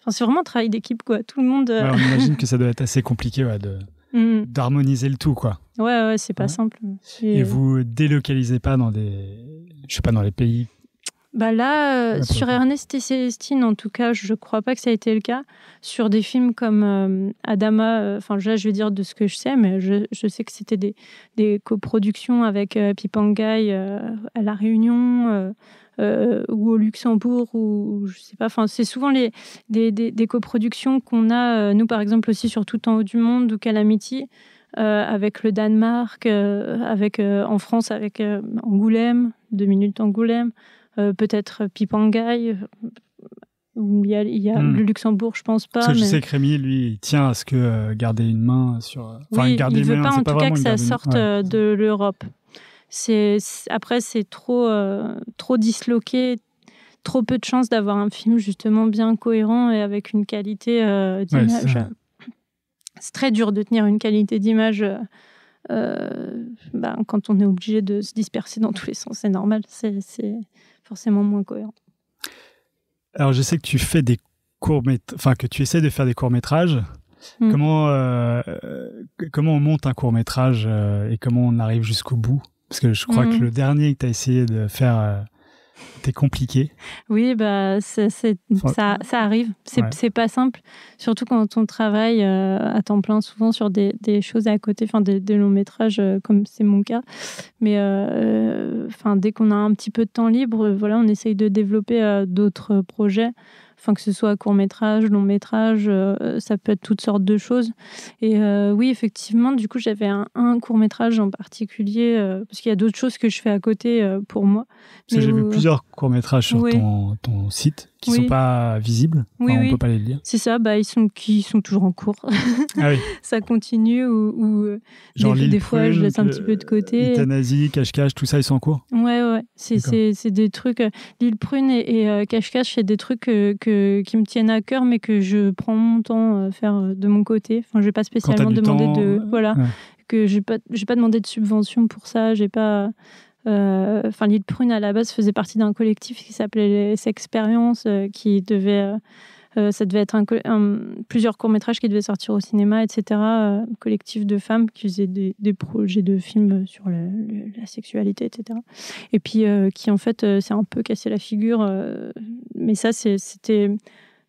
c'est vraiment un travail d'équipe, quoi. Tout le monde on imagine que ça doit être assez compliqué d'harmoniser le tout, quoi. Ouais, c'est pas simple. Et vous délocalisez pas dans dans les pays... Sur Ernest et Célestine, en tout cas, je crois pas que ça a été le cas. Sur des films comme Adama, là, je vais dire de ce que je sais, mais je sais que c'était des coproductions avec Pipangai à La Réunion ou au Luxembourg, ou je sais pas. C'est souvent des coproductions qu'on a, nous, par exemple, aussi sur Tout en haut du monde ou Calamity, avec le Danemark, en France, avec Angoulême, 2 minutes Angoulême. Peut-être Pipangai, il y a le Luxembourg, je pense pas. Parce que je sais que Rémi, lui, il tient à ce que garder une main sur... il ne veut pas en tout cas que ça sorte de l'Europe. Après, c'est trop disloqué, trop peu de chances d'avoir un film justement bien cohérent et avec une qualité d'image. C'est très dur de tenir une qualité d'image quand on est obligé de se disperser dans tous les sens. C'est normal, c'est forcément moins cohérent. Alors, je sais que tu fais que tu essaies de faire des courts-métrages. Comment on monte un court-métrage et comment on arrive jusqu'au bout? Parce que je crois que le dernier que tu as essayé de faire T'es compliqué. Oui, bah, ça arrive. C'est pas simple, surtout quand on travaille à temps plein, souvent sur des choses à côté, enfin des longs métrages, comme c'est mon cas. Mais dès qu'on a un petit peu de temps libre, voilà, on essaye de développer d'autres projets. Enfin, que ce soit court-métrage, long-métrage, ça peut être toutes sortes de choses. Et oui, effectivement, du coup, j'avais un court-métrage en particulier, parce qu'il y a d'autres choses que je fais à côté pour moi. Parce que j'ai vu plusieurs courts-métrages sur ton site qui ne sont pas visibles. On ne peut pas les lire. C'est ça, ils sont toujours en cours. Ah oui. Ça continue ou genre des fois, je laisse un petit peu de côté. Euthanasie, Cache-Cache, tout ça, ils sont en cours. Ouais. C'est des trucs... L'île Prune et Cache-Cache, c'est des trucs qui me tiennent à cœur, mais que je prends mon temps à faire de mon côté. Enfin, je vais pas spécialement demander de... Voilà. Ouais. Que j'ai pas demandé de subvention pour ça. J'ai pas... l'île Prune, à la base, faisait partie d'un collectif qui s'appelait les Sexpériences, qui devait... ça devait être plusieurs courts-métrages qui devaient sortir au cinéma, etc. Collectif de femmes qui faisaient des projets de films sur la sexualité, etc. Et puis qui, en fait, s'est un peu cassé la figure. Mais ça, c'était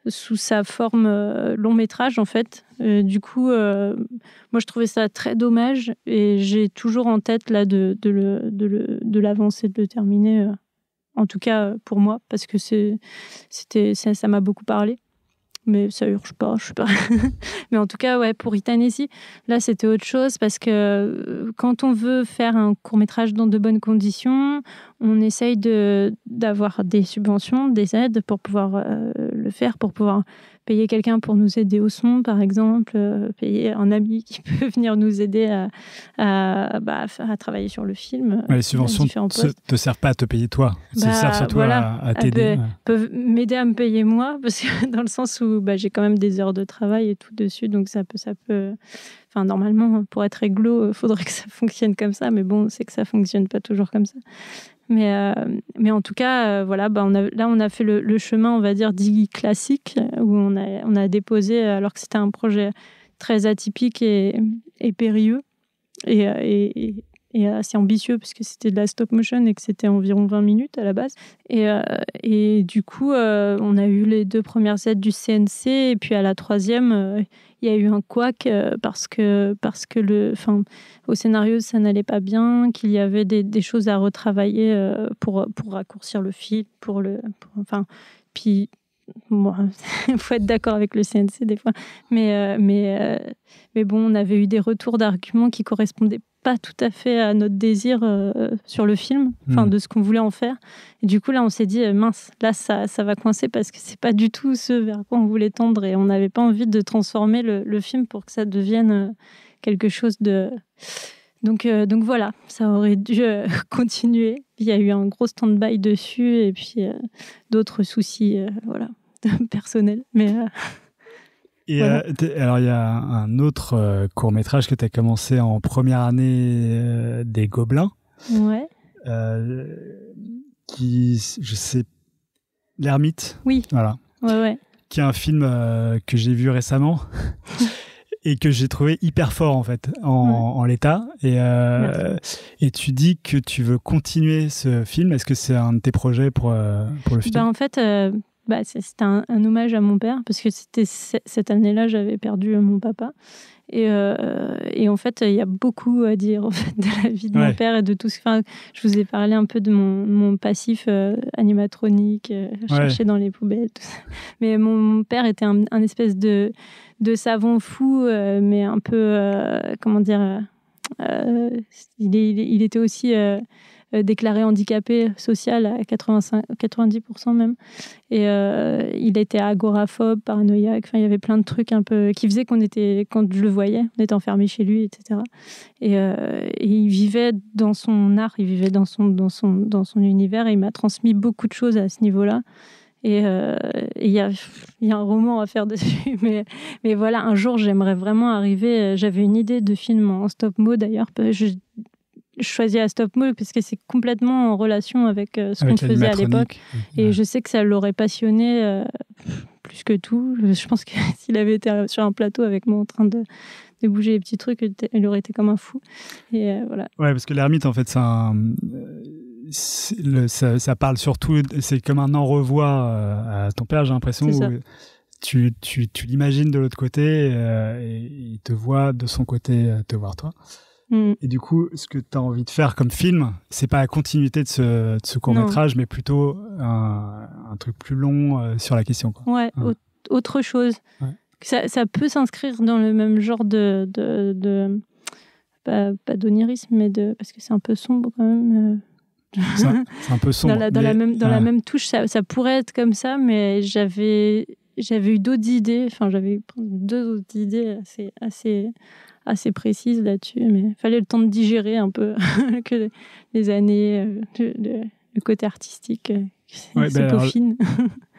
sous sa forme long-métrage, en fait. Du coup, moi, je trouvais ça très dommage. Et j'ai toujours en tête là, de l'avancer, de le terminer. En tout cas, pour moi, parce que ça m'a beaucoup parlé. Mais ça urge pas, je sais pas. Mais en tout cas, ouais, pour Euthanasie, là, c'était autre chose parce que quand on veut faire un court-métrage dans de bonnes conditions, on essaye d'avoir des subventions, des aides pour pouvoir le faire, pour pouvoir payer quelqu'un pour nous aider au son, par exemple, payer un ami qui peut venir nous aider à travailler sur le film. Les subventions ne te servent pas à te payer toi, elles servent surtout à t'aider. Peuvent m'aider à me payer moi, parce que dans le sens où j'ai quand même des heures de travail et tout dessus, donc ça peut... Enfin, normalement, pour être réglo, il faudrait que ça fonctionne comme ça, mais bon, c'est que ça ne fonctionne pas toujours comme ça. Mais en tout cas, voilà, on a fait le chemin, on va dire, dit classique, où on a déposé, alors que c'était un projet très atypique et périlleux et assez ambitieux, parce que c'était de la stop motion et que c'était environ 20 minutes à la base. Et du coup, on a eu les 2 premières aides du CNC, et puis à la 3e, il y a eu un couac parce que au scénario, ça n'allait pas bien, qu'il y avait des choses à retravailler pour raccourcir le film, puis bon, il faut être d'accord avec le CNC des fois. Mais bon, on avait eu des retours d'arguments qui correspondaient pas tout à fait à notre désir sur le film, de ce qu'on voulait en faire. Et du coup, là, on s'est dit, mince, là, ça va coincer parce que c'est pas du tout ce vers quoi on voulait tendre et on n'avait pas envie de transformer le film pour que ça devienne quelque chose de... Donc voilà, ça aurait dû continuer. Il y a eu un gros stand-by dessus et puis d'autres soucis personnels. Mais... Et voilà. Alors, il y a un autre court-métrage que tu as commencé en première année des Gobelins. Ouais. Je sais, L'Ermite. Oui. Voilà. Ouais. Qui est un film que j'ai vu récemment et que j'ai trouvé hyper fort, en fait, en l'état. Et tu dis que tu veux continuer ce film. Est-ce que c'est un de tes projets pour le futur ? En fait... c'était un hommage à mon père, parce que c'était cette année-là, j'avais perdu mon papa. Et en fait, il y a beaucoup à dire en fait, de la vie de mon père et de tout ce... Enfin, je vous ai parlé un peu de mon passif animatronique, chercher dans les poubelles, tout ça. Mais mon père était un espèce de savant fou, mais un peu... comment dire... il était aussi... déclaré handicapé social à 90% même. Et il était agoraphobe, paranoïaque. Enfin, il y avait plein de trucs un peu qui faisaient quand je le voyais, on était enfermé chez lui, etc. Et il vivait dans son art, il vivait dans son univers, et il m'a transmis beaucoup de choses à ce niveau-là. Et il y a un roman à faire dessus, mais voilà, un jour j'aimerais vraiment arriver. J'avais une idée de film en stop-mo d'ailleurs. Je choisis à stop mo parce que c'est complètement en relation avec ce qu'on faisait à l'époque. Et je sais que ça l'aurait passionné plus que tout. Je pense que s'il avait été sur un plateau avec moi en train de bouger les petits trucs, il aurait été comme un fou. Et voilà. Ouais, parce que l'Ermite, en fait, ça parle surtout, c'est comme un au revoir à ton père, j'ai l'impression, où tu l'imagines de l'autre côté et il te voit de son côté te voir toi. Et du coup, ce que tu as envie de faire comme film, c'est pas la continuité de ce court-métrage, mais plutôt un truc plus long sur la question, quoi. Ouais, autre chose. Ouais. Ça peut s'inscrire dans le même genre pas d'onirisme, mais parce que c'est un peu sombre quand même. C'est un peu sombre. Dans la même touche, ça pourrait être comme ça, mais j'avais eu d'autres idées. Enfin, j'avais eu 2 autres idées assez précises là-dessus, mais il fallait le temps de digérer un peu que les années, le côté artistique, c'est peaufine.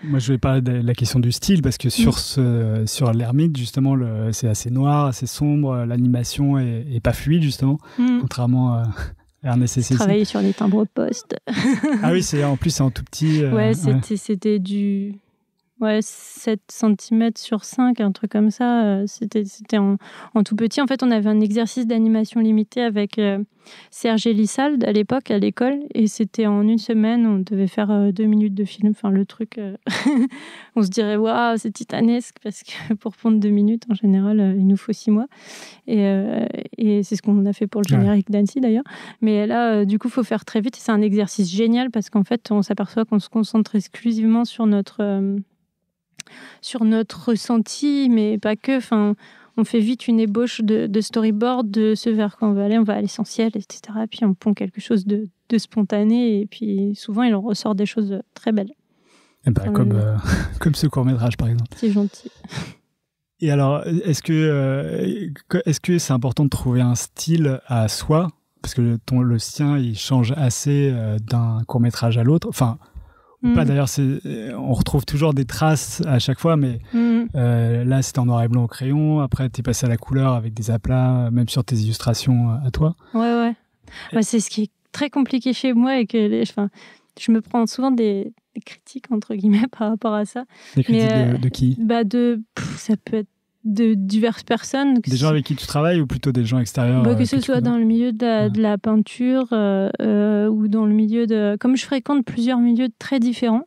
Moi, je vais parler de la question du style, parce que sur l'ermite, justement, c'est assez noir, assez sombre, l'animation est pas fluide, justement, contrairement à Ernest et Cécile. Travailler sur les timbres poste. Ah oui, en plus, c'est en tout petit. C'était du 7 cm sur 5, un truc comme ça. C'était en tout petit. En fait, on avait un exercice d'animation limité avec Serge Elissalde à l'époque, à l'école. Et c'était en une semaine, on devait faire 2 minutes de film. Enfin, le truc, on se dirait, waouh, c'est titanesque, parce que pour prendre 2 minutes, en général, il nous faut 6 mois. Et c'est ce qu'on a fait pour le générique d'Annecy, d'ailleurs. Mais là, du coup, il faut faire très vite. Et c'est un exercice génial, parce qu'en fait, on s'aperçoit qu'on se concentre exclusivement sur notre ressenti, mais pas que. Enfin, on fait vite une ébauche de storyboard de ce vers quoi on va à l'essentiel, etc. Puis on pond quelque chose de spontané, et puis souvent il en ressort des choses très belles. Comme ce court-métrage, par exemple. C'est gentil. Et alors, est-ce que c'est important de trouver un style à soi? Parce que le sien, il change assez d'un court-métrage à l'autre. Enfin, pas d'ailleurs, on retrouve toujours des traces à chaque fois, mais là c'était en noir et blanc au crayon, après t'es passé à la couleur avec des aplats, même sur tes illustrations à toi. Ouais. C'est ce qui est très compliqué chez moi, et que je me prends souvent des critiques entre guillemets par rapport à ça. Des critiques de qui? Ça peut être de diverses personnes. Des gens avec qui tu travailles, ou plutôt des gens extérieurs? Que ce soit dans le milieu de la peinture ou dans le milieu de... Comme je fréquente plusieurs milieux très différents,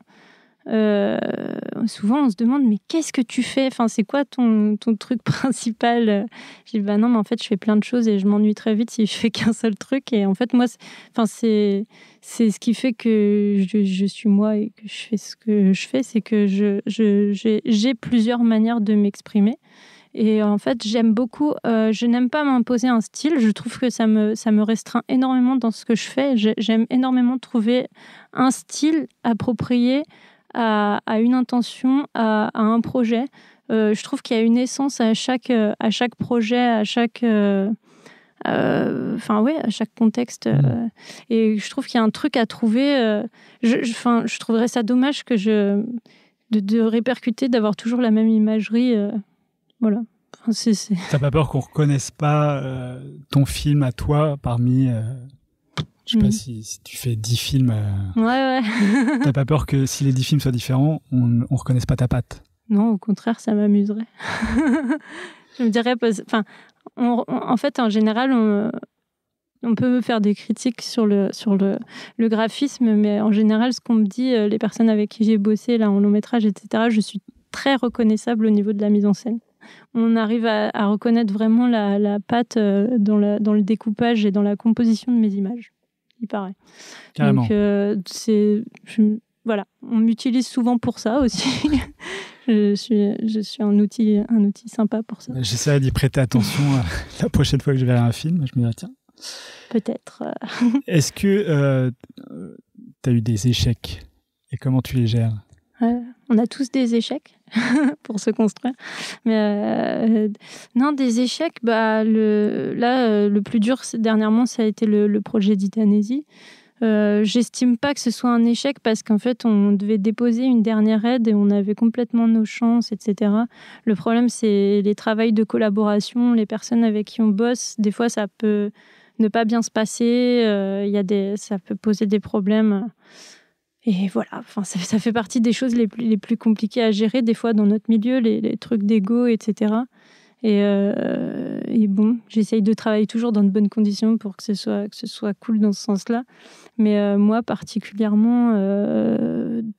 souvent on se demande, mais qu'est-ce que tu fais? Enfin, c'est quoi ton truc principal? Je dis, non, mais en fait je fais plein de choses et je m'ennuie très vite si je fais qu'un seul truc. Et en fait moi, c'est ce qui fait que je suis moi et que je fais ce que je fais, c'est que j'ai plusieurs manières de m'exprimer. Et en fait, j'aime beaucoup, je n'aime pas m'imposer un style. Je trouve que ça me restreint énormément dans ce que je fais. J'aime énormément trouver un style approprié à une intention, à un projet. Je trouve qu'il y a une essence à chaque projet, à chaque contexte. Et je trouve qu'il y a un truc à trouver. Je trouverais ça dommage de répercuter, d'avoir toujours la même imagerie. Voilà. T'as pas peur qu'on reconnaisse pas ton film à toi parmi... je sais pas si tu fais 10 films... Ouais. T'as pas peur que si les 10 films soient différents, on reconnaisse pas ta patte? Non, au contraire, ça m'amuserait. Je me dirais... en fait, en général, on peut me faire des critiques sur le graphisme, mais en général, ce qu'on me dit, les personnes avec qui j'ai bossé là, en long métrage, etc., je suis très reconnaissable au niveau de la mise en scène. On arrive à reconnaître vraiment la patte dans le découpage et dans la composition de mes images, il paraît. Carrément. Donc, voilà, on m'utilise souvent pour ça aussi. Je suis un outil sympa pour ça. J'essaierai d'y prêter attention la prochaine fois que je verrai un film. Je me dirai, tiens. Peut-être. Est-ce que tu as eu des échecs et comment tu les gères? On a tous des échecs pour se construire. Mais non, des échecs, le plus dur dernièrement, ça a été le projet d'Itanésie. J'estime pas que ce soit un échec, parce qu'en fait, on devait déposer une dernière aide et on avait complètement nos chances, etc. Le problème, c'est les travails de collaboration, les personnes avec qui on bosse. Des fois, ça peut ne pas bien se passer. Ça peut poser des problèmes. Et voilà, ça fait partie des choses les plus compliquées à gérer, des fois, dans notre milieu, les trucs d'ego, etc. Et bon, j'essaye de travailler toujours dans de bonnes conditions pour que ce soit cool dans ce sens-là. Mais moi, particulièrement,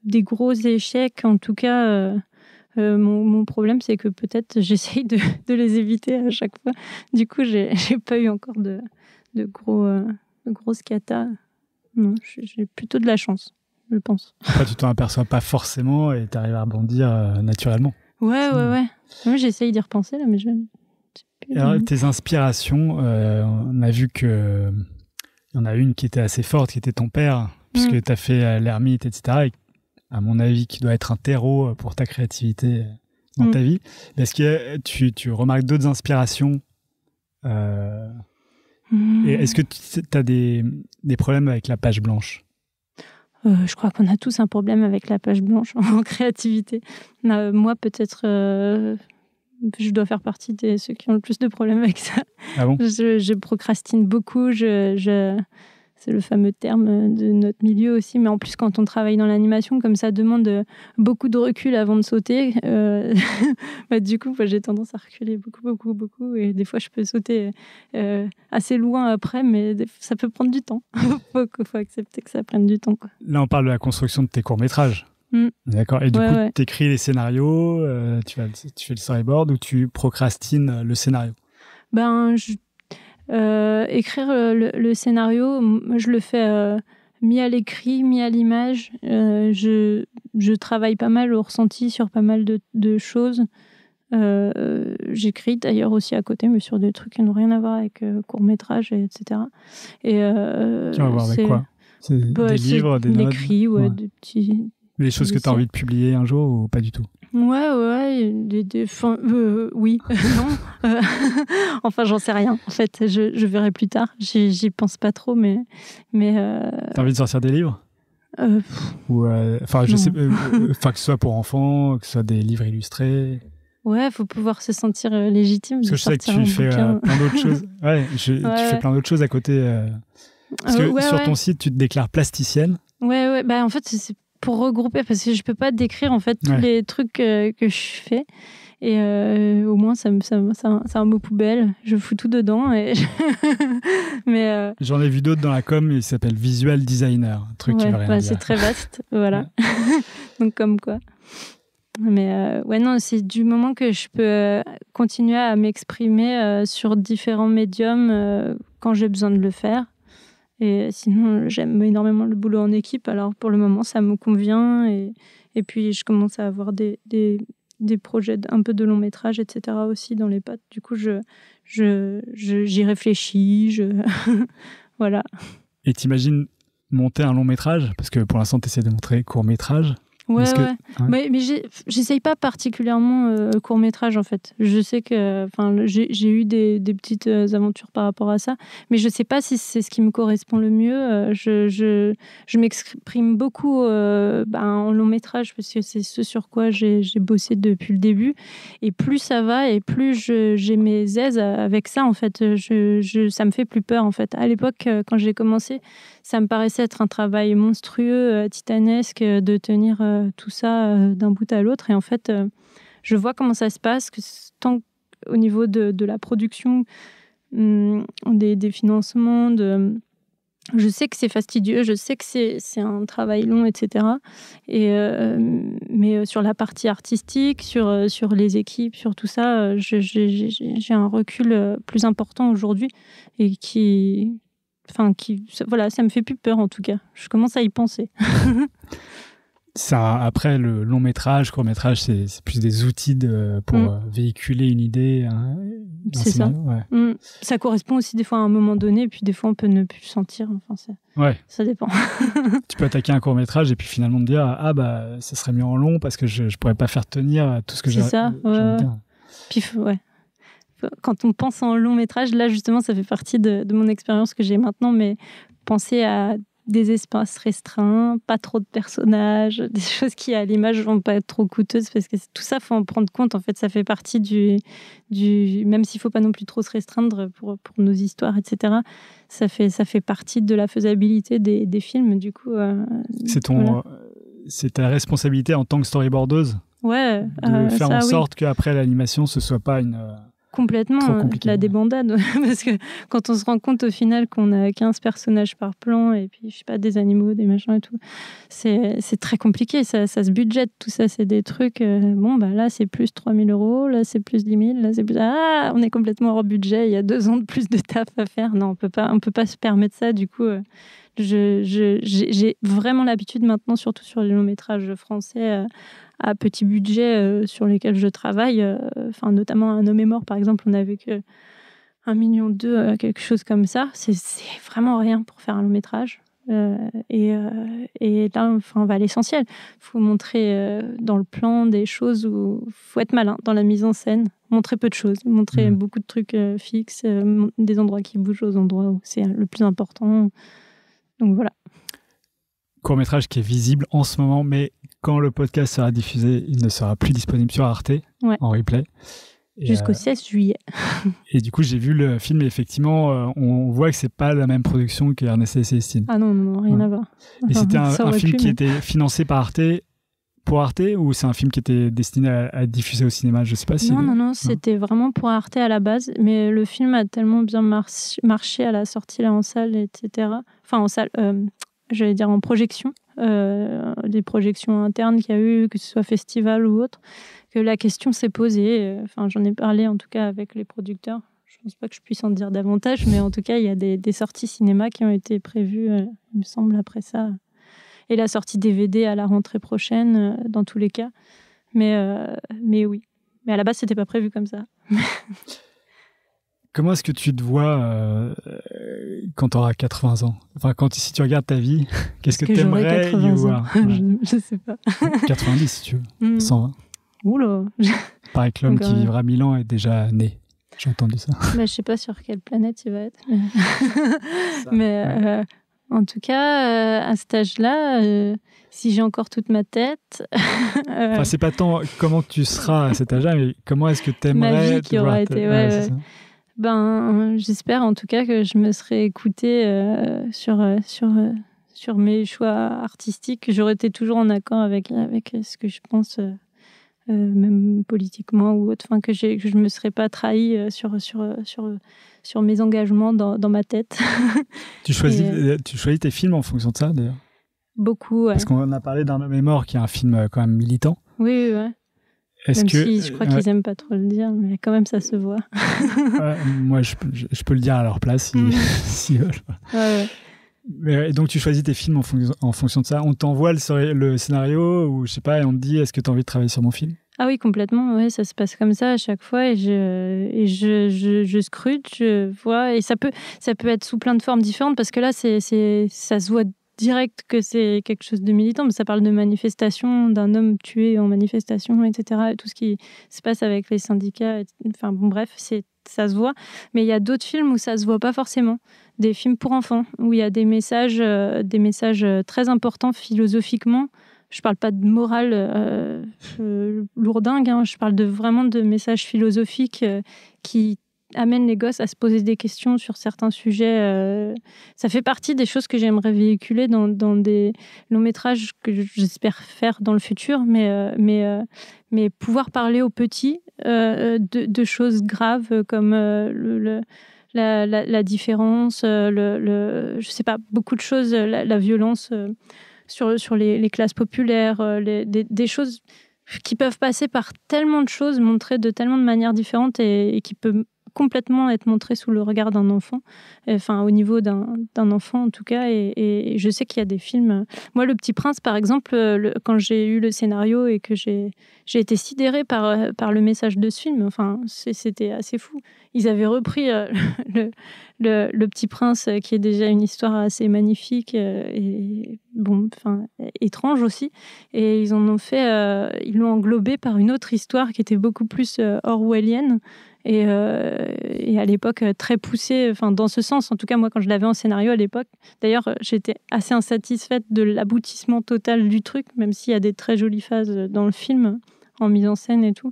des gros échecs, en tout cas, mon problème, c'est que peut-être j'essaye de les éviter à chaque fois. Du coup, j'ai pas eu encore de grosses catas. Non, j'ai plutôt de la chance, je pense. Après, tu t'en aperçois pas forcément et tu arrives à rebondir naturellement. Ouais. Moi, j'essaye d'y repenser, là, mais je... Alors, tes inspirations, on a vu que il y en a une qui était assez forte, qui était ton père, puisque tu as fait l'ermite, etc. Et à mon avis, qui doit être un terreau pour ta créativité dans ta vie. Est-ce que tu remarques d'autres inspirations et est-ce que tu as des problèmes avec la page blanche? Je crois qu'on a tous un problème avec la page blanche en créativité. Moi, peut-être, je dois faire partie de ceux qui ont le plus de problèmes avec ça. Ah bon? Je procrastine beaucoup. C'est le fameux terme de notre milieu aussi. Mais en plus, quand on travaille dans l'animation, comme ça demande beaucoup de recul avant de sauter, du coup, j'ai tendance à reculer beaucoup. Et des fois, je peux sauter assez loin après, mais ça peut prendre du temps. Faut accepter que ça prenne du temps, quoi. Là, on parle de la construction de tes courts-métrages. D'accord. Et du coup, tu écris les scénarios, tu fais le storyboard ou tu procrastines le scénario? Écrire le scénario, moi, je le fais mis à l'écrit, mis à l'image. Je travaille pas mal au ressenti sur pas mal de choses. J'écris d'ailleurs aussi à côté, mais sur des trucs qui n'ont rien à voir avec court-métrage, etc. Et, tu vas voir avec quoi? Des livres, des notes? L'écrit, des petits... Les choses que tu as envie de publier un jour ou pas du tout? Ouais, oui, non. Enfin, j'en sais rien. En fait, je verrai plus tard. J'y pense pas trop, mais T'as envie de sortir des livres? Ou je sais, que ce soit pour enfants, que ce soit des livres illustrés. Ouais, faut pouvoir se sentir légitime. Parce que je sais que tu fais plein d'autres choses. Tu fais plein d'autres choses à côté. Parce que sur ton site, tu te déclares plasticienne. Ouais. En fait, c'est pour regrouper, parce que je peux pas décrire en fait tous les trucs que je fais. Et au moins, c'est un mot poubelle. Je fous tout dedans. Mais j'en ai vu d'autres dans la com, il s'appelle visual designer. Un truc qui veut rien dire. C'est très vaste, voilà. Donc comme quoi. Mais non, c'est du moment que je peux continuer à m'exprimer sur différents médiums quand j'ai besoin de le faire. Et sinon, j'aime énormément le boulot en équipe. Alors pour le moment, ça me convient. Et puis, je commence à avoir des projets un peu de long métrage, etc. aussi dans les pattes. Du coup, j'y réfléchis. Voilà. Et t'imagines monter un long métrage? Parce que pour l'instant, tu essaies de montrer court métrage. Ouais. Mais j'essaye pas particulièrement court-métrage, en fait. Je sais que j'ai eu des petites aventures par rapport à ça, mais je sais pas si c'est ce qui me correspond le mieux. Je m'exprime beaucoup en long-métrage, parce que c'est ce sur quoi j'ai bossé depuis le début. Et plus ça va, et plus j'ai mes aises avec ça, en fait. Ça me fait plus peur, en fait. À l'époque, quand j'ai commencé, ça me paraissait être un travail monstrueux, titanesque, de tenir tout ça d'un bout à l'autre. Et en fait, je vois comment ça se passe, que tant au niveau de la production, des financements, je sais que c'est fastidieux, je sais que c'est un travail long, etc. Mais sur la partie artistique, sur les équipes, sur tout ça, j'ai un recul plus important aujourd'hui et ça me fait plus peur en tout cas. Je commence à y penser. Après, le long métrage, court métrage, c'est plus des outils pour véhiculer une idée. C'est ça. Ouais. Ça correspond aussi des fois à un moment donné, et puis des fois on peut ne plus le sentir. Ça dépend. Tu peux attaquer un court métrage et puis finalement te dire ça serait mieux en long parce que je pourrais pas faire tenir tout ce que j'ai envie de dire. Puis quand on pense en long métrage, là justement, ça fait partie de mon expérience que j'ai maintenant, mais penser à des espaces restreints, pas trop de personnages, des choses qui à l'image vont pas être trop coûteuses, parce que tout ça, faut en prendre compte. En fait, ça fait partie du même s'il faut pas non plus trop se restreindre pour nos histoires, etc. Ça fait partie de la faisabilité des films. Du coup, c'est ta responsabilité en tant que storyboardeuse. Ouais. De faire en sorte qu'après l'animation, ce soit pas Complètement, la débandade. Parce que quand on se rend compte au final qu'on a 15 personnages par plan et puis, je sais pas, des animaux, des machins et tout, c'est très compliqué. Ça se budgète, tout ça. C'est des trucs, là, c'est plus 3 000 €, là, c'est plus 10 000, là, c'est plus... Ah, on est complètement hors budget, il y a 2 ans de plus de taf à faire. Non, on peut pas se permettre ça. Du coup, j'ai vraiment l'habitude maintenant, surtout sur les longs métrages français, à petit budget sur lesquels je travaille, notamment Un homme est mort, par exemple, on n'avait que 1,2 million, quelque chose comme ça. C'est vraiment rien pour faire un long métrage. Et là, on va à l'essentiel. Il faut montrer dans le plan des choses où il faut être malin dans la mise en scène, montrer peu de choses, montrer beaucoup de trucs fixes, des endroits qui bougent aux endroits où c'est le plus important. Donc voilà. Court-métrage qui est visible en ce moment, mais quand le podcast sera diffusé, il ne sera plus disponible sur Arte en replay. Jusqu'au 16 juillet. Et du coup, j'ai vu le film et effectivement, on voit que c'est pas la même production qu'Ernest et Célestine. Ah non, rien à voir. Et c'était un film qui était financé par Arte pour Arte, ou c'est un film qui était destiné à diffuser au cinéma? Je sais pas si... Non, c'était vraiment pour Arte à la base, mais le film a tellement bien marché à la sortie là en salle, etc. Enfin, en salle, j'allais dire en projection, des projections internes qu'il y a eu, que ce soit festival ou autre, que la question s'est posée. J'en ai parlé en tout cas avec les producteurs. Je pense pas que je puisse en dire davantage, mais en tout cas, il y a des sorties cinéma qui ont été prévues, il me semble, après ça. Et la sortie DVD à la rentrée prochaine, dans tous les cas. Mais oui. Mais à la base, c'était pas prévu comme ça. Comment est-ce que tu te vois quand tu auras 80 ans? Enfin, si tu regardes ta vie, qu'est-ce que tu aimerais y voir? Je sais pas. 90 si tu veux. 120. Oula. Pareil que l'homme qui vivra 1000 ans est déjà né. J'ai entendu ça. Je sais pas sur quelle planète il va être. Mais en tout cas, à cet âge-là, si j'ai encore toute ma tête... c'est pas tant comment tu seras à cet âge-là, mais comment est-ce que tu aimerais... Ma vie qui aura été... j'espère en tout cas que je me serais écoutée sur mes choix artistiques, que j'aurais été toujours en accord avec ce que je pense, même politiquement ou autre, que je me serais pas trahie sur mes engagements dans ma tête. Tu choisis tes films en fonction de ça, d'ailleurs? Beaucoup, ouais. Parce qu'on a parlé d'Un homme est mort, qui est un film quand même militant. Oui, ouais. Même si je crois qu'ils aiment pas trop le dire, mais quand même ça se voit. Moi, je peux le dire à leur place s'ils veulent. Ouais. Mais, donc tu choisis tes films en fonction de ça. On t'envoie le scénario ou je sais pas, et on te dit est-ce que tu as envie de travailler sur mon film? Ah oui, complètement. Ouais, ça se passe comme ça à chaque fois et je scrute, je vois, et ça peut être sous plein de formes différentes parce que là ça se voit direct que c'est quelque chose de militant, mais ça parle de manifestation, d'un homme tué en manifestation, etc. Et tout ce qui se passe avec les syndicats. Bref, ça se voit. Mais il y a d'autres films où ça se voit pas forcément. Des films pour enfants, où il y a des messages très importants philosophiquement. Je parle pas de morale lourdingue, je parle vraiment de messages philosophiques qui amène les gosses à se poser des questions sur certains sujets. Ça fait partie des choses que j'aimerais véhiculer dans des longs métrages que j'espère faire dans le futur, mais pouvoir parler aux petits de choses graves comme la différence, je sais pas, beaucoup de choses, la violence sur les classes populaires, des choses qui peuvent passer par tellement de choses, montrées de tellement de manières différentes et qui peuvent complètement être montré sous le regard d'un enfant, au niveau d'un enfant en tout cas, et je sais qu'il y a des films. Moi, Le Petit Prince, par exemple, quand j'ai eu le scénario et que j'ai été sidérée par le message de ce film, c'était assez fou. Ils avaient repris le Petit Prince, qui est déjà une histoire assez magnifique et étrange aussi, et ils ils l'ont englobé par une autre histoire qui était beaucoup plus orwellienne. Et à l'époque, très poussée, dans ce sens. En tout cas, moi, quand je l'avais en scénario à l'époque, d'ailleurs, j'étais assez insatisfaite de l'aboutissement total du truc, même s'il y a des très jolies phases dans le film, en mise en scène et tout.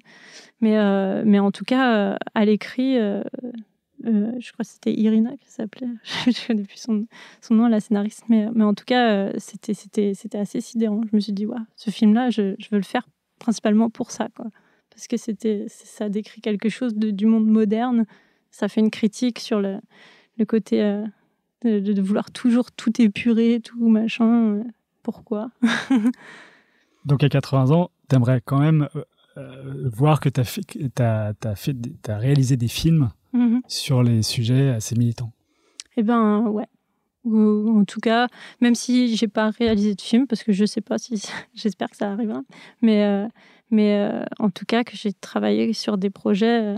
Mais en tout cas, à l'écrit, je crois que c'était Irina qui s'appelait, je connais plus son nom, la scénariste, mais en tout cas, c'était assez sidérant. Je me suis dit, ce film-là, je veux le faire principalement pour ça, quoi. parce que ça décrit quelque chose du monde moderne. Ça fait une critique sur le côté de vouloir toujours tout épurer, tout machin. Pourquoi? Donc à 80 ans, t'aimerais quand même voir que t'as réalisé des films sur les sujets assez militants. Eh ben ouais. Ou en tout cas, même si j'ai pas réalisé de film, parce que je sais pas si j'espère que ça arrivera, mais en tout cas que j'ai travaillé sur des projets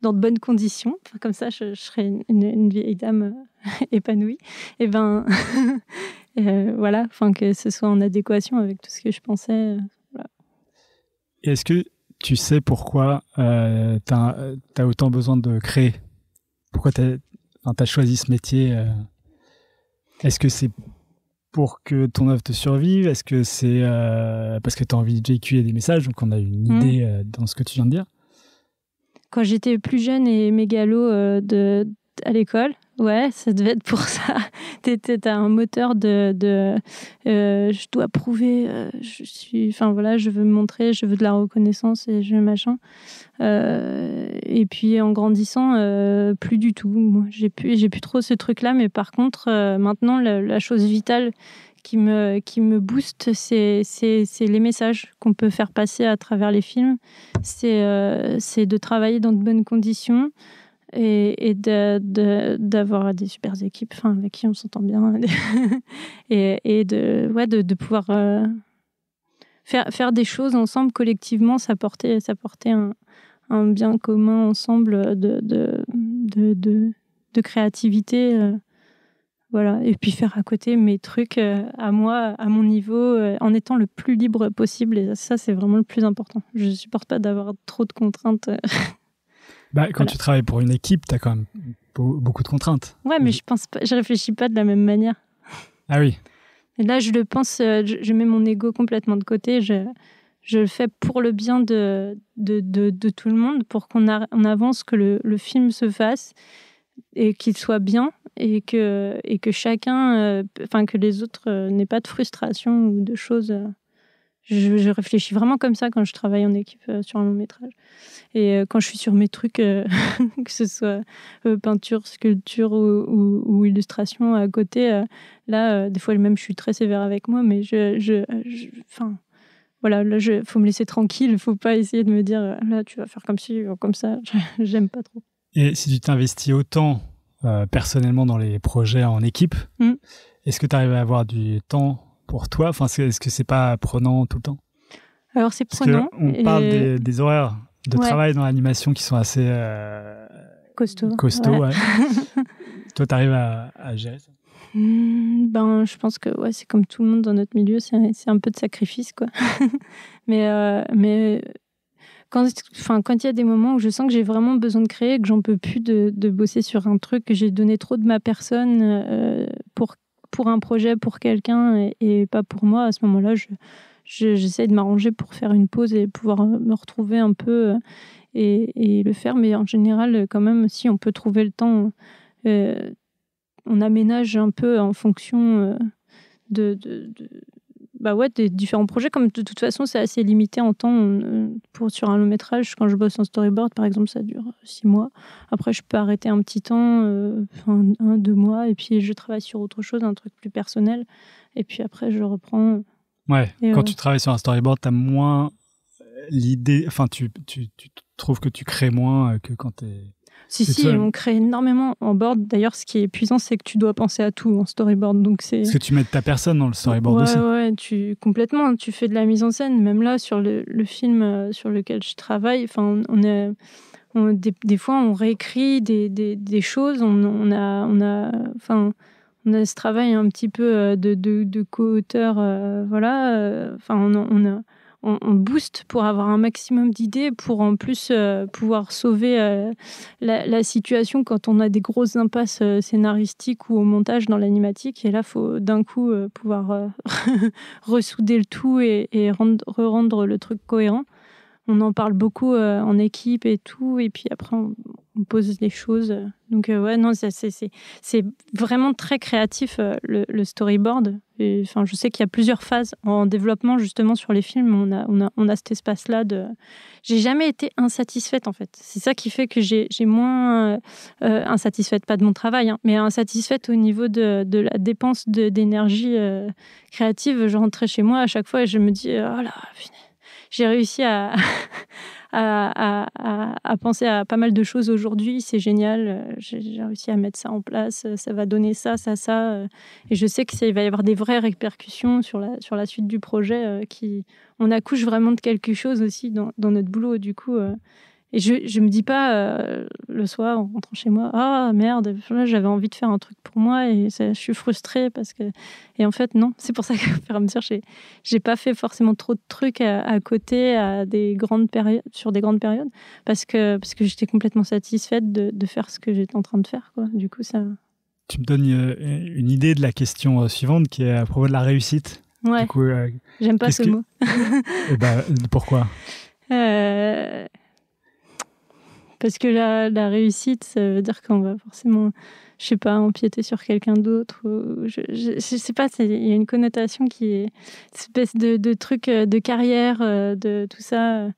dans de bonnes conditions. Enfin, comme ça, je serai une vieille dame épanouie. Et ben voilà, enfin que ce soit en adéquation avec tout ce que je pensais. Voilà. Et est-ce que tu sais pourquoi t'as autant besoin de créer? Pourquoi t'as choisi ce métier? Est-ce que c'est pour que ton œuvre te survive? Est-ce que c'est parce que tu as envie de véhiculer des messages? Donc, on a une idée dans ce que tu viens de dire. Quand j'étais plus jeune et mégalo à l'école, ouais, ça devait être pour ça. T'as un moteur je dois prouver, je veux me montrer, je veux de la reconnaissance et je veux machin. Et puis en grandissant, plus du tout. Moi, j'ai plus trop ce truc-là, mais par contre, maintenant, la chose vitale qui me booste, c'est les messages qu'on peut faire passer à travers les films. C'est de travailler dans de bonnes conditions et d'avoir des super équipes, avec qui on s'entend bien, et de pouvoir faire des choses ensemble collectivement, ça portait un bien commun ensemble de créativité, voilà. Et puis faire à côté mes trucs à moi, à mon niveau, en étant le plus libre possible. Et ça, c'est vraiment le plus important. Je ne supporte pas d'avoir trop de contraintes. Quand tu travailles pour une équipe, tu as quand même beaucoup de contraintes. Ouais, mais je réfléchis pas de la même manière. Ah oui. Et là, je le pense, je mets mon ego complètement de côté. Je le fais pour le bien de tout le monde, pour qu'on avance, que le film se fasse et qu'il soit bien et que chacun, que les autres n'aient pas de frustration ou de choses. Je réfléchis vraiment comme ça quand je travaille en équipe sur un long métrage. Et quand je suis sur mes trucs, que ce soit peinture, sculpture ou illustration à côté, là, des fois même je suis très sévère avec moi, mais voilà, là, faut me laisser tranquille. Il faut pas essayer de me dire, là, tu vas faire comme ci ou comme ça. J'aime pas trop. Et si tu t'investis autant personnellement dans les projets en équipe, est-ce que tu arrives à avoir du temps pour toi? Est-ce que c'est pas prenant tout le temps? Alors, c'est prenant. Parce qu'on parle des horaires de travail dans l'animation qui sont assez costauds. Ouais. Toi, tu arrives à gérer ça? Je pense que c'est comme tout le monde dans notre milieu, c'est un peu de sacrifice, quoi. mais quand il y a des moments où je sens que j'ai vraiment besoin de créer, que j'en peux plus de bosser sur un truc, que j'ai donné trop de ma personne pour un projet, pour quelqu'un et pas pour moi, à ce moment-là, j'essaie de m'arranger pour faire une pause et pouvoir me retrouver un peu et le faire. Mais en général, quand même, si on peut trouver le temps, on aménage un peu en fonction des différents projets. Comme de toute façon, c'est assez limité en temps. Sur un long métrage, quand je bosse en storyboard, par exemple, ça dure 6 mois. Après, je peux arrêter un petit temps, 1-2 mois, et puis je travaille sur autre chose, un truc plus personnel. Et puis après, je reprends. Ouais, quand tu travailles sur un storyboard, tu as moins l'idée... tu trouves que tu crées moins que quand tu es... Si, on crée énormément en board. D'ailleurs, ce qui est épuisant, c'est que tu dois penser à tout en storyboard. Donc Parce que tu mets ta personne dans le storyboard aussi. Ouais, complètement. Tu fais de la mise en scène. Même là, sur le film sur lequel je travaille, des fois, on réécrit des choses. On a ce travail un petit peu de co-auteur. On booste pour avoir un maximum d'idées, pour en plus pouvoir sauver la situation quand on a des grosses impasses scénaristiques ou au montage dans l'animatique. Et là, il faut d'un coup pouvoir ressouder le tout et rendre le truc cohérent. On en parle beaucoup en équipe et tout. Et puis après, on pose les choses. Donc, ouais, non, c'est vraiment très créatif, le storyboard. Enfin, je sais qu'il y a plusieurs phases en développement, justement, sur les films. On a cet espace-là de... J'ai jamais été insatisfaite, en fait. C'est ça qui fait que j'ai moins... insatisfaite, pas de mon travail, hein, mais insatisfaite au niveau de la dépense d'énergie créative. Je rentrais chez moi à chaque fois et je me dis, oh là, j'ai réussi à penser à pas mal de choses aujourd'hui, c'est génial, j'ai réussi à mettre ça en place, ça va donner ça, et je sais qu'il va y avoir des vraies répercussions sur la suite du projet, on accouche vraiment de quelque chose aussi dans notre boulot, du coup, et je me dis pas le soir en rentrant chez moi, ah merde, là, j'avais envie de faire un truc pour moi et je suis frustrée parce que... Et en fait non, c'est pour ça qu'au fur et à mesure j'ai pas fait forcément trop de trucs à côté sur des grandes périodes parce que j'étais complètement satisfaite de faire ce que j'étais en train de faire, quoi. Du coup ça... Tu me donnes une idée de la question suivante qui est à propos de la réussite. Ouais. Du coup, j'aime pas ce mot. Pourquoi? Parce que la réussite, ça veut dire qu'on va forcément, je sais pas, empiéter sur quelqu'un d'autre. Je sais pas, il y a une connotation qui est une espèce de truc de carrière, de tout ça.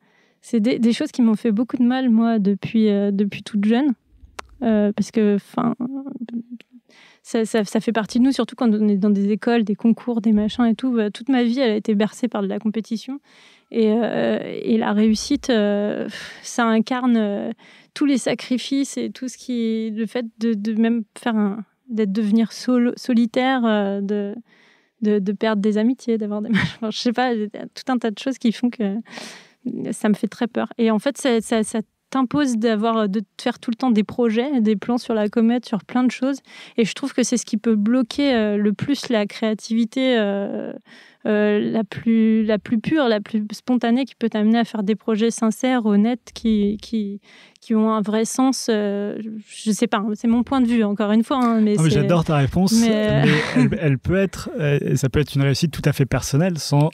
C'est des choses qui m'ont fait beaucoup de mal, moi, depuis toute jeune. Parce que, ça fait partie de nous, surtout quand on est dans des écoles, des concours, des machins et tout. Toute ma vie, elle a été bercée par de la compétition. Et la réussite, ça incarne tous les sacrifices et tout ce qui est le fait de même devenir solitaire, de perdre des amitiés, d'avoir des machins. Enfin, je sais pas, tout un tas de choses qui font que ça me fait très peur. Et en fait, ça t'impose de faire tout le temps des projets, des plans sur la comète, sur plein de choses. Et je trouve que c'est ce qui peut bloquer le plus la créativité la plus pure, la plus spontanée, qui peut t'amener à faire des projets sincères, honnêtes, qui ont un vrai sens. Je sais pas, c'est mon point de vue, encore une fois. Hein, mais j'adore ta réponse, mais elle peut être, ça peut être une réussite tout à fait personnelle, sans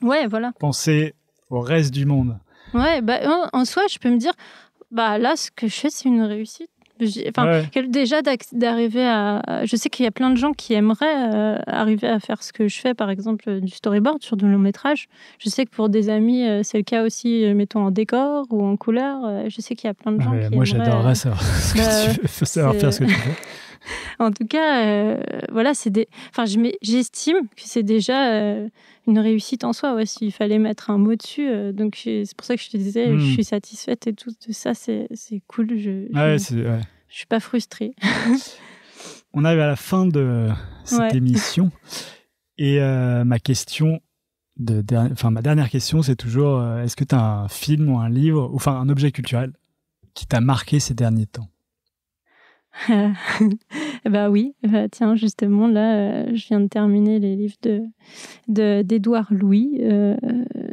penser au reste du monde. Ouais, en soi, je peux me dire, là, ce que je fais, c'est une réussite. Déjà d'arriver à... Je sais qu'il y a plein de gens qui aimeraient arriver à faire ce que je fais, par exemple du storyboard sur de longs métrages. Je sais que pour des amis, c'est le cas aussi, mettons en décor ou en couleur. Je sais qu'il y a plein de gens qui aimeraient... Moi, j'adorerais savoir ce que tu fais, savoir faire ce que tu fais. En tout cas, j'estime que c'est déjà une réussite en soi, s'il fallait mettre un mot dessus. Donc, c'est pour ça que je te disais, je suis satisfaite et tout de ça, c'est cool. Je suis pas frustrée. On arrive à la fin de cette émission. Et ma dernière question, c'est toujours, est-ce que tu as un film ou un livre, ou un objet culturel qui t'a marqué ces derniers temps? Oui, tiens, justement, là, je viens de terminer les livres d'Édouard Louis.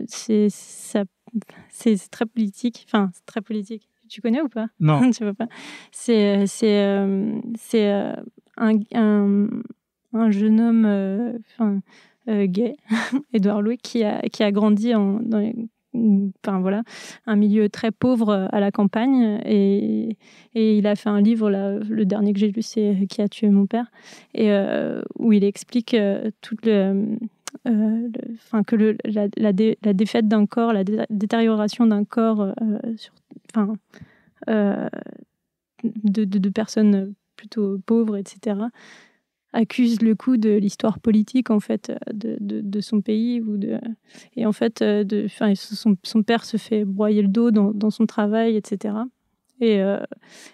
C'est très politique. Enfin, c'est très politique. Tu connais ou pas? Non. Tu vois pas. C'est un jeune homme gay, Édouard Louis, qui a grandi un milieu très pauvre à la campagne, et il a fait un livre là, le dernier que j'ai lu, c'est Qui a tué mon père, et où il explique la défaite d'un corps, la détérioration d'un corps de personnes plutôt pauvres, etc., accuse le coup de l'histoire politique, en fait, de son pays, et en fait son père se fait broyer le dos dans son travail, etc., et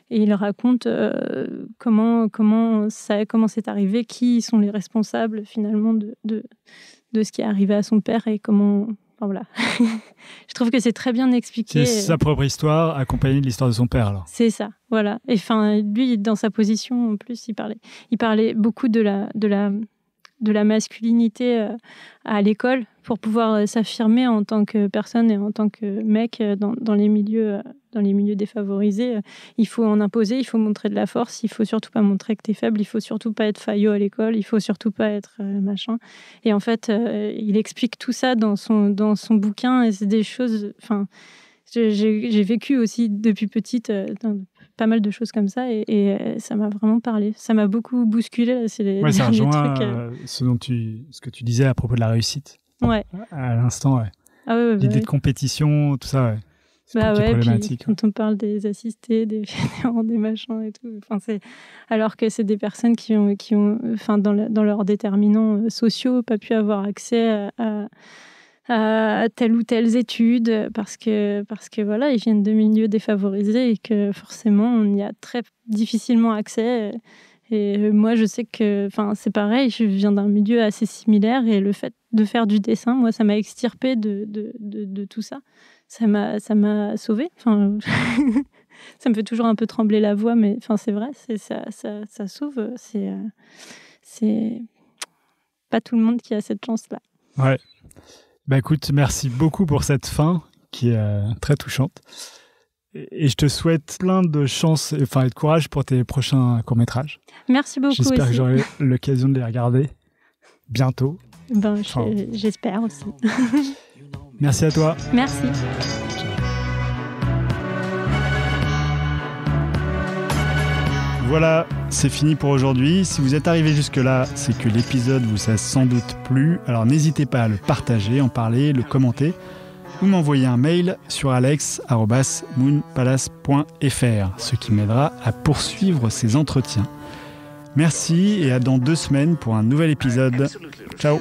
il raconte comment c'est arrivé, qui sont les responsables finalement de ce qui est arrivé à son père, et comment... voilà. Je trouve que c'est très bien expliqué. C'est sa propre histoire accompagnée de l'histoire de son père, alors. C'est ça, voilà. Et lui, dans sa position, en plus, il parlait beaucoup de la masculinité à l'école, pour pouvoir s'affirmer en tant que personne et en tant que mec dans les milieux défavorisés. Il faut en imposer, il faut montrer de la force, il faut surtout pas montrer que t'es faible, il faut surtout pas être faillot à l'école, il faut surtout pas être machin. Et en fait, il explique tout ça dans son bouquin, et c'est des choses... j'ai vécu aussi depuis petite pas mal de choses comme ça et ça m'a vraiment parlé. Ça m'a beaucoup bousculé. Là, c'est les ça derniers rejoint trucs. ce que tu disais à propos de la réussite. Ouais. À l'instant, ouais. Ah ouais, L'idée de compétition, tout ça, ouais. C'est problématique. Puis, quand on parle des assistés, des fédérants, des machins et tout, alors que c'est des personnes qui ont dans leurs déterminants sociaux, pas pu avoir accès à telle ou telle étude parce que voilà, ils viennent de milieux défavorisés et que forcément, on y a très difficilement accès. Et moi, je sais que c'est pareil, je viens d'un milieu assez similaire et le fait de faire du dessin, moi, ça m'a extirpé de tout ça. Ça m'a sauvée. Ça me fait toujours un peu trembler la voix, mais c'est vrai, ça sauve. C'est pas tout le monde qui a cette chance-là. Ouais. Bah écoute, merci beaucoup pour cette fin qui est très touchante. Et je te souhaite plein de chance et de courage pour tes prochains courts-métrages. Merci beaucoup. J'espère aussi. que j'aurai l'occasion de les regarder bientôt. J'espère aussi. Merci à toi. Merci. Voilà, c'est fini pour aujourd'hui. Si vous êtes arrivé jusque-là, c'est que l'épisode vous a sans doute plu. Alors n'hésitez pas à le partager, en parler, le commenter ou m'envoyer un mail sur alex@moonpalace.fr, ce qui m'aidera à poursuivre ces entretiens. Merci et à dans 2 semaines pour un nouvel épisode. Ciao.